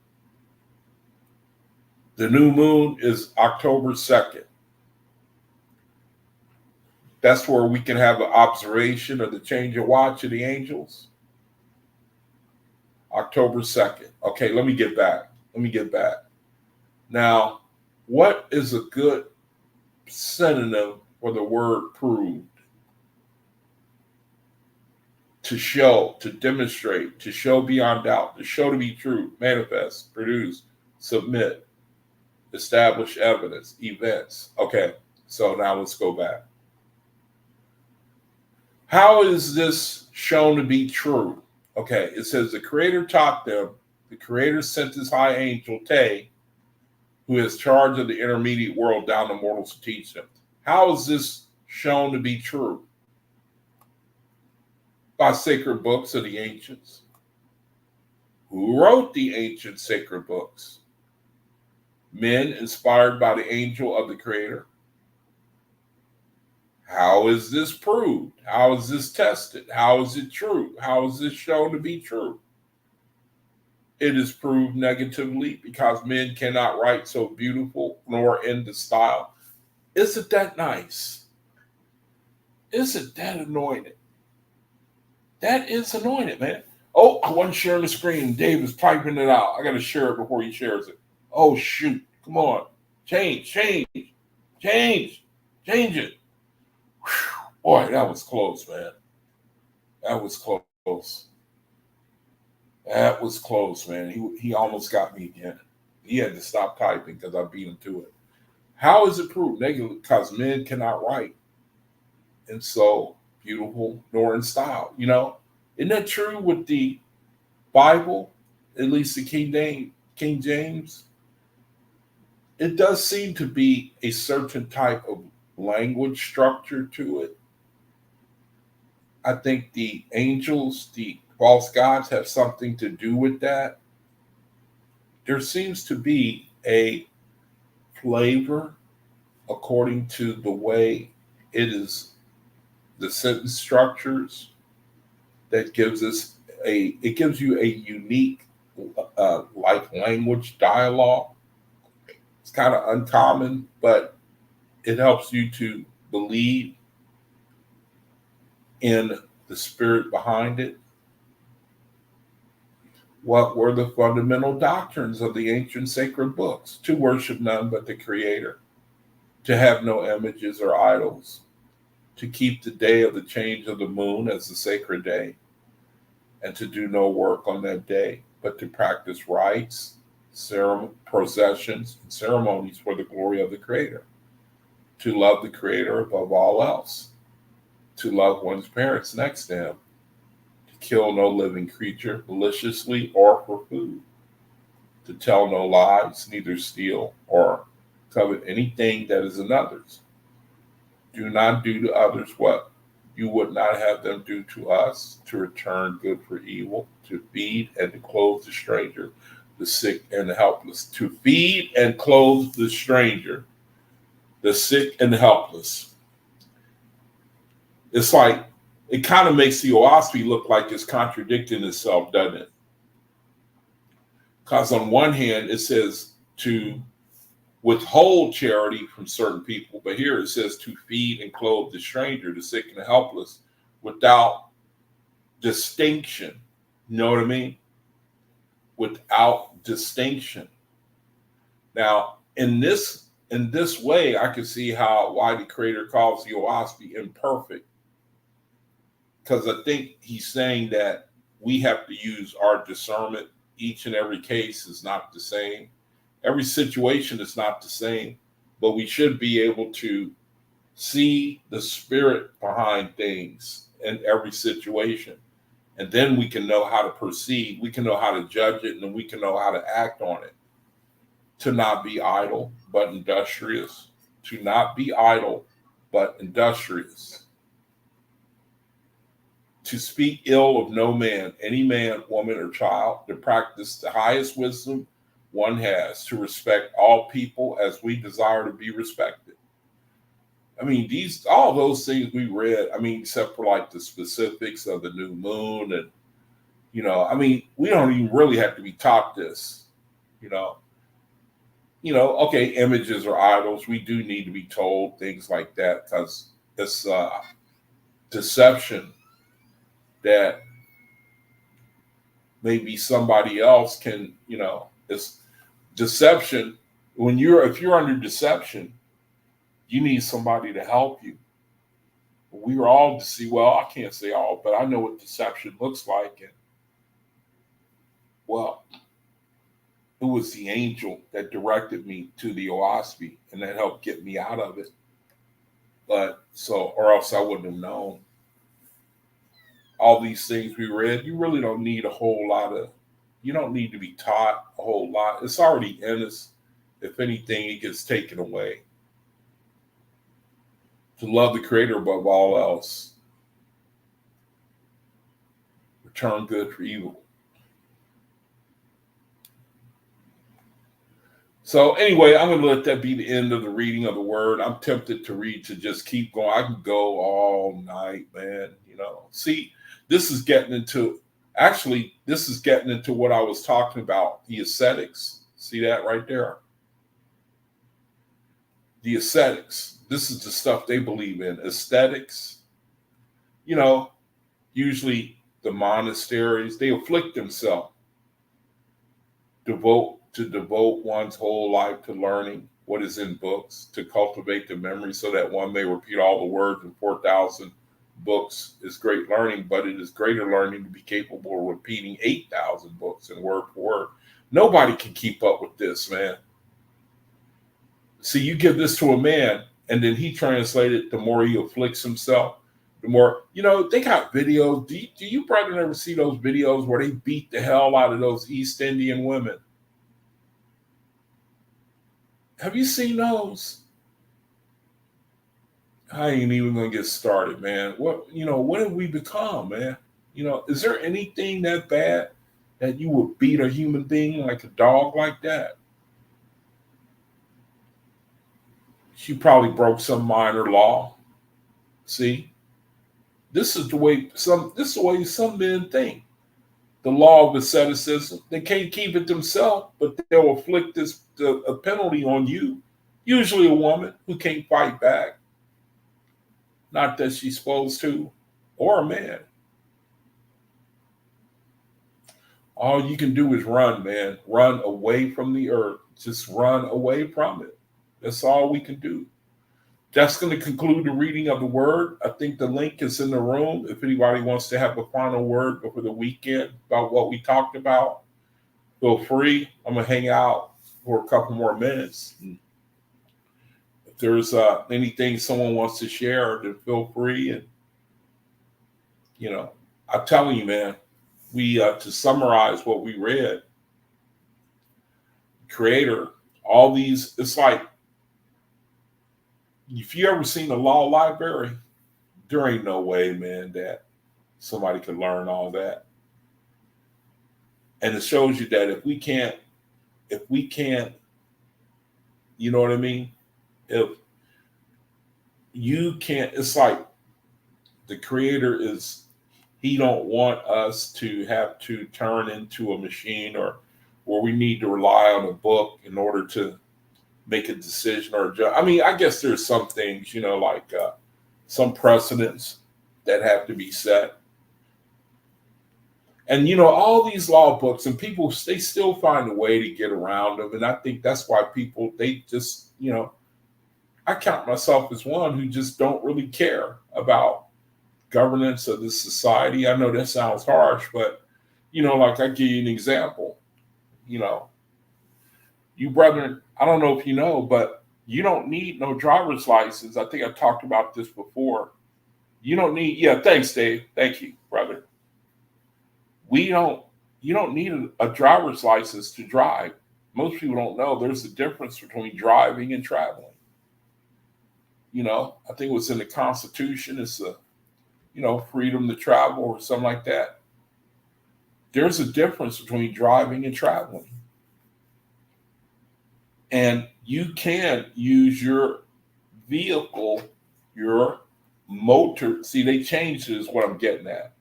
S1: The new moon is October 2nd. That's where we can have an observation of the change of watch of the angels. October 2nd. Okay, let me get back. Now, what is a good synonym for the word proved? To show, to demonstrate, to show beyond doubt, to show to be true, manifest, produce, submit, establish evidence, events. Okay, so now let's go back. How is this shown to be true? Okay, it says the Creator taught them, the Creator sent his high angel, Te, who has charge of the intermediate world down to mortals to teach them. How is this shown to be true? By sacred books of the ancients. Who wrote the ancient sacred books? Men inspired by the angel of the Creator. How is this proved? How is this tested? How is it true? How is this shown to be true? It is proved negatively because men cannot write so beautiful nor in the style. Isn't that nice? Isn't that anointed? That is anointed, man. Oh, I wasn't sharing the screen. Dave is typing it out. I got to share it before he shares it. Oh, shoot. Come on. Change it. Whew. Boy, that was close, man. That was close, man. He almost got me again. He had to stop typing because I beat him to it. How is it proved negative? Because men cannot write. And so beautiful nor in style. You know, isn't that true with the Bible? At least the King James. It does seem to be a certain type of language structure to it. I think the angels, the false gods, have something to do with that. There seems to be a flavor according to the way it is, the sentence structures, that gives you a unique like language dialogue. It's kind of uncommon, but it helps you to believe in the spirit behind it. What were the fundamental doctrines of the ancient sacred books? To worship none but the Creator, to have no images or idols, to keep the day of the change of the moon as the sacred day, and to do no work on that day, but to practice rites, processions, and ceremonies for the glory of the Creator, to love the Creator above all else, to love one's parents next to him, to kill no living creature maliciously or for food, to tell no lies, neither steal or covet anything that is another's. Do not do to others what you would not have them do to us, to return good for evil, to feed and to clothe the stranger, the sick and the helpless, to feed and clothe the stranger, the sick and the helpless. It's like, it kind of makes the OAHSPE look like it's contradicting itself, doesn't it? Because on one hand, it says to withhold charity from certain people, but here it says to feed and clothe the stranger, the sick and the helpless, without distinction. You know what I mean? Without distinction. Now, in this way, I can see why the Creator calls the OAHSPE imperfect. Because I think he's saying that we have to use our discernment. Each and every case is not the same. Every situation is not the same, but we should be able to see the spirit behind things in every situation. And then we can know how to proceed. We can know how to judge it, and then we can know how to act on it. To not be idle, but industrious. To not be idle, but industrious. To speak ill of no man, any man, woman, or child. To practice the highest wisdom one has. To respect all people as we desire to be respected. I mean, all those things we read, I mean, except for like the specifics of the new moon and, I mean, we don't even really have to be taught this, you know. Okay, images are idols. We do need to be told things like that because it's deception that maybe somebody else can, it's deception. If you're under deception, you need somebody to help you. We were all deceived. Well, I can't say all, but I know what deception looks like. And well, it was the angel that directed me to the OAHSPE, and that helped get me out of it. Or else I wouldn't have known. All these things we read, you really don't need you don't need to be taught a whole lot. It's already in us. If anything, it gets taken away. To love the Creator above all else. Return good for evil. So anyway, I'm going to let that be the end of the reading of the word. I'm tempted to just keep going. I can go all night, man. See, this is getting into what I was talking about, the ascetics. See that right there? The ascetics. This is the stuff they believe in. Aesthetics. Usually the monasteries, they afflict themselves. Devote one's whole life to learning what is in books, to cultivate the memory so that one may repeat all the words in 4,000 books is great learning, but it is greater learning to be capable of repeating 8,000 books in word for word. Nobody can keep up with this, man. See, you give this to a man, and then he translated, the more he afflicts himself, the more, they got videos. Do you brethren ever see those videos where they beat the hell out of those East Indian women? Have you seen those? I ain't even gonna get started, man. What have we become, man? Is there anything that bad that you would beat a human being like a dog like that? She probably broke some minor law. See, this is the way some men think. The law of asceticism. They can't keep it themselves, but they'll inflict a penalty on you. Usually a woman who can't fight back. Not that she's supposed to, or a man. All you can do is run, man. Run away from the earth. Just run away from it. That's all we can do. That's going to conclude the reading of the word. I think the link is in the room. If anybody wants to have a final word before the weekend about what we talked about, feel free. I'm going to hang out for a couple more minutes. If there's anything someone wants to share, then feel free. And, I'm telling you, man, to summarize what we read, Creator, all these, it's like, if you ever seen a law library, there ain't no way, man, that somebody could learn all that. And it shows you that if we can't, you know what I mean? If you can't, it's like the Creator he don't want us to have to turn into a machine or where we need to rely on a book in order to make a decision or a judge. I mean, I guess there's some things, like some precedents that have to be set. And, all these law books and people, they still find a way to get around them. And I think that's why people, they just, I count myself as one who just don't really care about governance of this society. I know that sounds harsh, but, like I give you an example, you brethren, I don't know if but you don't need no driver's license. I think I talked about this before. You don't need, yeah, thanks, Dave. Thank you, brother. You don't need a driver's license to drive. Most people don't know there's a difference between driving and traveling. I think it was in the Constitution. It's freedom to travel or something like that. There's a difference between driving and traveling. And you can use your vehicle, your motor. See, they changed it is what I'm getting at.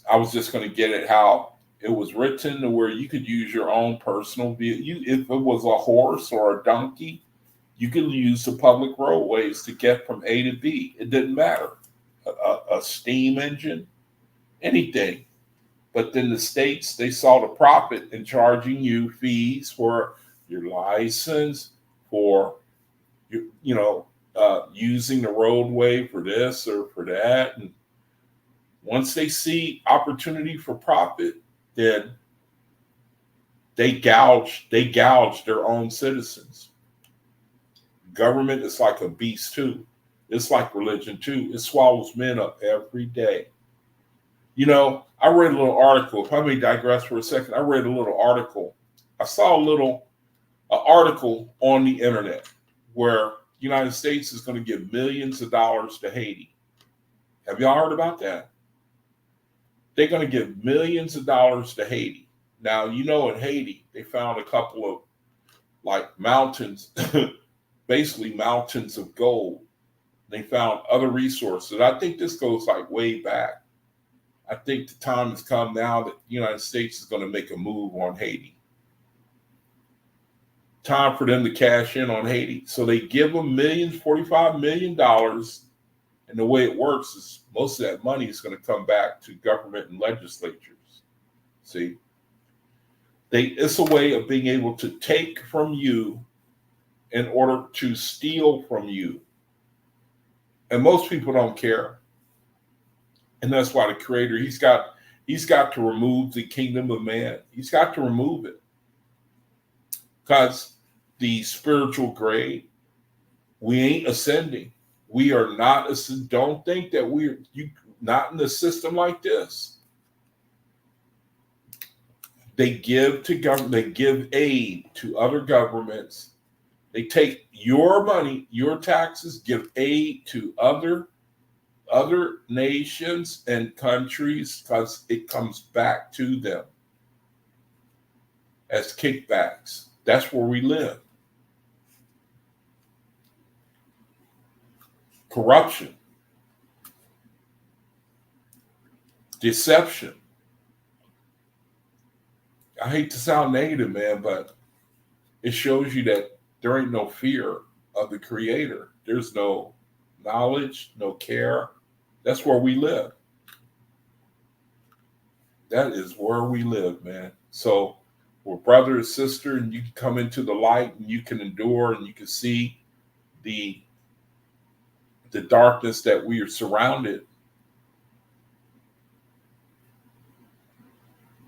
S1: I was just going to get at how it was written to where you could use your own personal vehicle. If it was a horse or a donkey, you could use the public roadways to get from A to B. It didn't matter. A steam engine, anything. But then the states, they saw the profit in charging you fees for your license, for using the roadway for this or for that. And once they see opportunity for profit, then they gouge their own citizens. Government is like a beast too. It's like religion too. It swallows men up every day. I read a little article. If I may digress for a second, I read a little article. I saw an article on the internet where the United States is going to give millions of dollars to Haiti. Have y'all heard about that? They're going to give millions of dollars to Haiti. Now, in Haiti, they found a couple of mountains, basically mountains of gold. They found other resources. I think this goes way back. I think the time has come now that the United States is going to make a move on Haiti. Time for them to cash in on Haiti. So they give them $45 million. And the way it works is most of that money is going to come back to government and legislatures. See, it's a way of being able to take from you in order to steal from you. And most people don't care. And that's why the Creator, he's got to remove the kingdom of man. He's got to remove it. Because the spiritual grade, we ain't ascending. We are not, don't think that not in a system like this. They give to government, they give aid to other governments. They take your money, your taxes, give aid to other nations and countries because it comes back to them as kickbacks. That's where we live. Corruption, deception. I hate to sound negative, man, but it shows you that there ain't no fear of the Creator. There's no knowledge, no care. That's where we live. That is where we live, man. So we're brother and sister, and you can come into the light and you can endure and you can see the darkness that we are surrounded.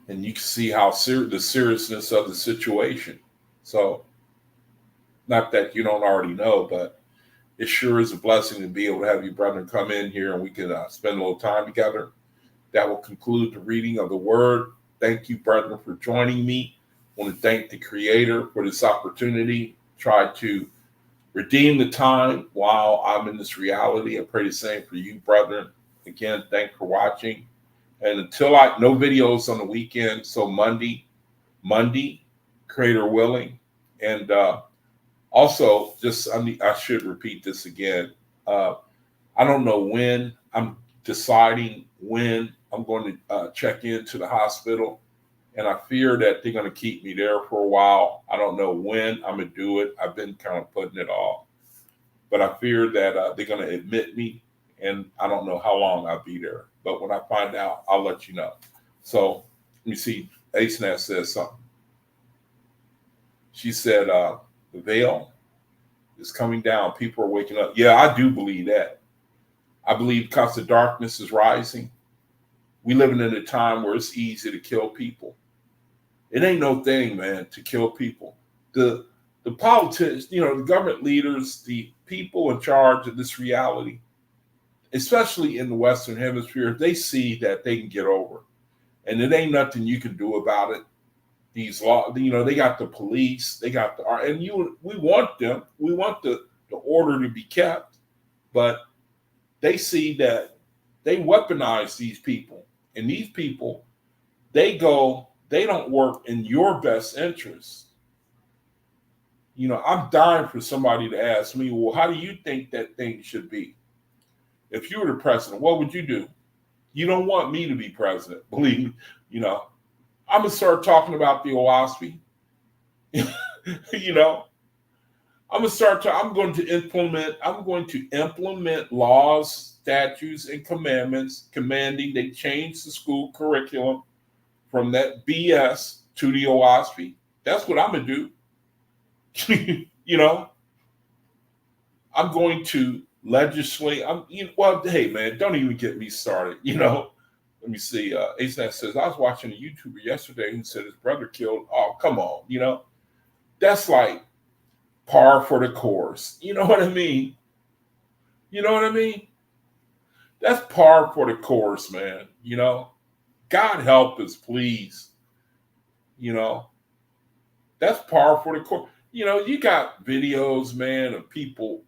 S1: And you can see how the seriousness of the situation. So, not that you don't already know, but it sure is a blessing to be able to have you, brethren, come in here and we can spend a little time together. That will conclude the reading of the word. Thank you, brethren, for joining me. I want to thank the Creator for this opportunity. Try to redeem the time while I'm in this reality. I pray the same for you, brethren. Again, thanks for watching. And until no videos on the weekend, so Monday, Creator willing. And also, I should repeat this again. I don't know when. I'm deciding when I'm going to check into the hospital. And I fear that they're going to keep me there for a while. I don't know when I'm going to do it. I've been kind of putting it off. But I fear that they're going to admit me. And I don't know how long I'll be there. But when I find out, I'll let you know. So let me see. ASNAT says something. She said, the veil is coming down. People are waking up. Yeah, I do believe that. I believe because the darkness is rising. We living in a time where it's easy to kill people. It ain't no thing, man, to kill people. The politicians, the government leaders, the people in charge of this reality, especially in the Western Hemisphere, they see that they can get over, and it ain't nothing you can do about it. These law, they got the police, they got we want them, we want the order to be kept, but they see that they weaponize these people, and these people, they don't work in your best interest. I'm dying for somebody to ask me, well, how do you think that thing should be? If you were the president, what would you do? You don't want me to be president, believe me. I'm gonna start talking about the OAHSPE. I'm going to implement laws, statutes, and commandments commanding they change the school curriculum from that BS to the OAHSPE. That's what I'm gonna do. I'm going to legislate. Hey man, don't even get me started. Let me see. ASNAT says, I was watching a YouTuber yesterday who said his brother killed. Oh, come on. That's like par for the course. You know what I mean? That's par for the course, man. God help us, please. That's par for the course. You got videos, man, of people,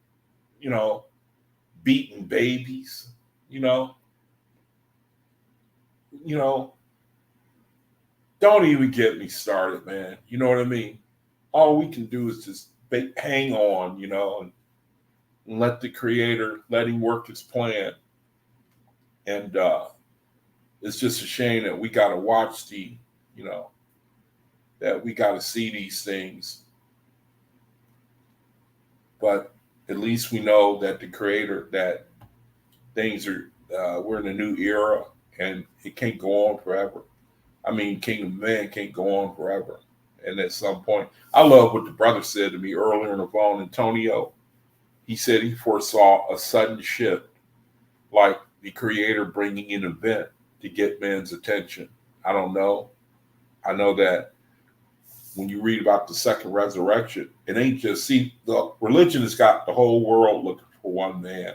S1: beating babies, don't even get me started, man. You know what I mean? All we can do is just hang on, and let the Creator, let him work his plan. And it's just a shame that we got to watch that we got to see these things. But at least we know that the Creator, that things are, we're in a new era, and it can't go on forever. I mean, Kingdom of Man can't go on forever. And at some point, I love what the brother said to me earlier on the phone, Antonio. He said he foresaw a sudden shift, like the Creator bringing an event to get man's attention. I don't know. I know that when you read about the second resurrection, it ain't just, the religion has got the whole world looking for one man.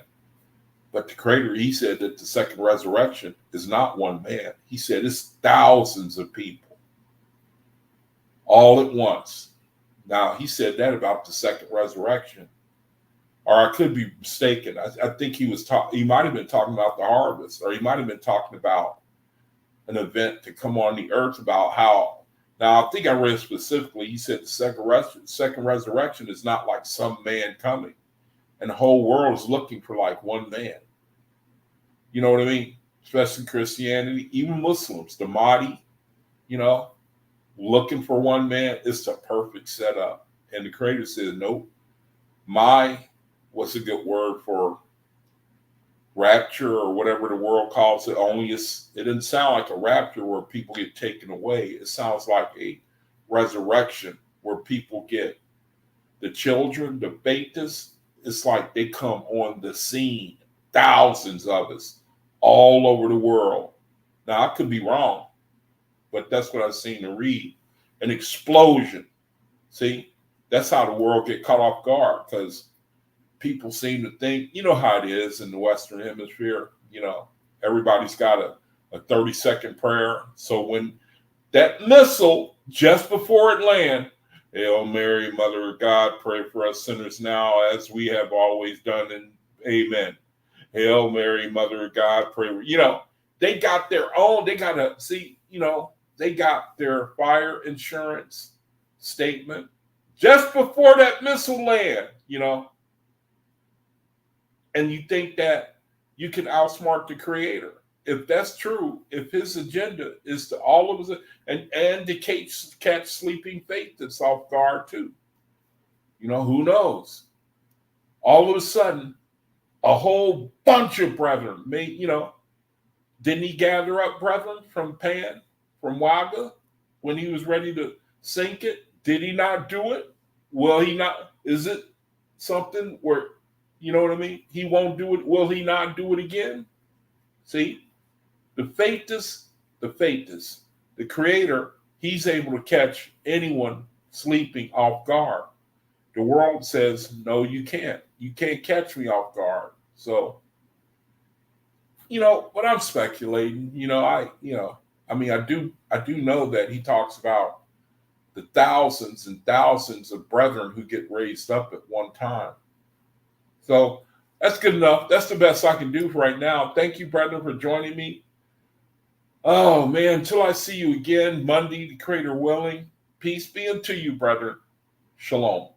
S1: But the Creator, he said that the second resurrection is not one man. He said it's thousands of people all at once. Now, he said that about the second resurrection. Or I could be mistaken. I think he might have been talking about the harvest, or he might have been talking about an event to come on the earth about how. Now, I think I read specifically, he said the second resurrection is not like some man coming, and the whole world is looking for like one man. You know what I mean? Especially Christianity, even Muslims, the Mahdi, looking for one man. It's the perfect setup. And the Creator says, nope. What's a good word for rapture or whatever the world calls it? It doesn't sound like a rapture where people get taken away. It sounds like a resurrection where people get the children, the betas. It's like they come on the scene, thousands of us all over the world. Now, I could be wrong, but that's what I've seen to read. An explosion. See, that's how the world get caught off guard, because people seem to think, how it is in the Western Hemisphere, everybody's got a 30-second prayer. So when that missile, just before it lands, Hail Mary, Mother of God, pray for us sinners now as we have always done, and amen. Hail Mary, Mother of God, pray. They got their own, they got their fire insurance statement just before that missile land, and you think that you can outsmart the Creator. If that's true, if his agenda is to all of us, and to catch sleeping faith that's off guard too, who knows? All of a sudden, a whole bunch of brethren didn't he gather up brethren from Pan, from Waga, when he was ready to sink it? Did he not do it? Will he not? Is it something where, you know what I mean? He won't do it. Will he not do it again? See, the faithless, the Creator, he's able to catch anyone sleeping off guard. The world says, no, you can't. You can't catch me off guard. So but I'm speculating. I do know that he talks about the thousands and thousands of brethren who get raised up at one time. So that's good enough. That's the best I can do for right now. Thank you, brethren, for joining me. Oh, man, until I see you again Monday, the Creator willing, peace be unto you, brethren. Shalom.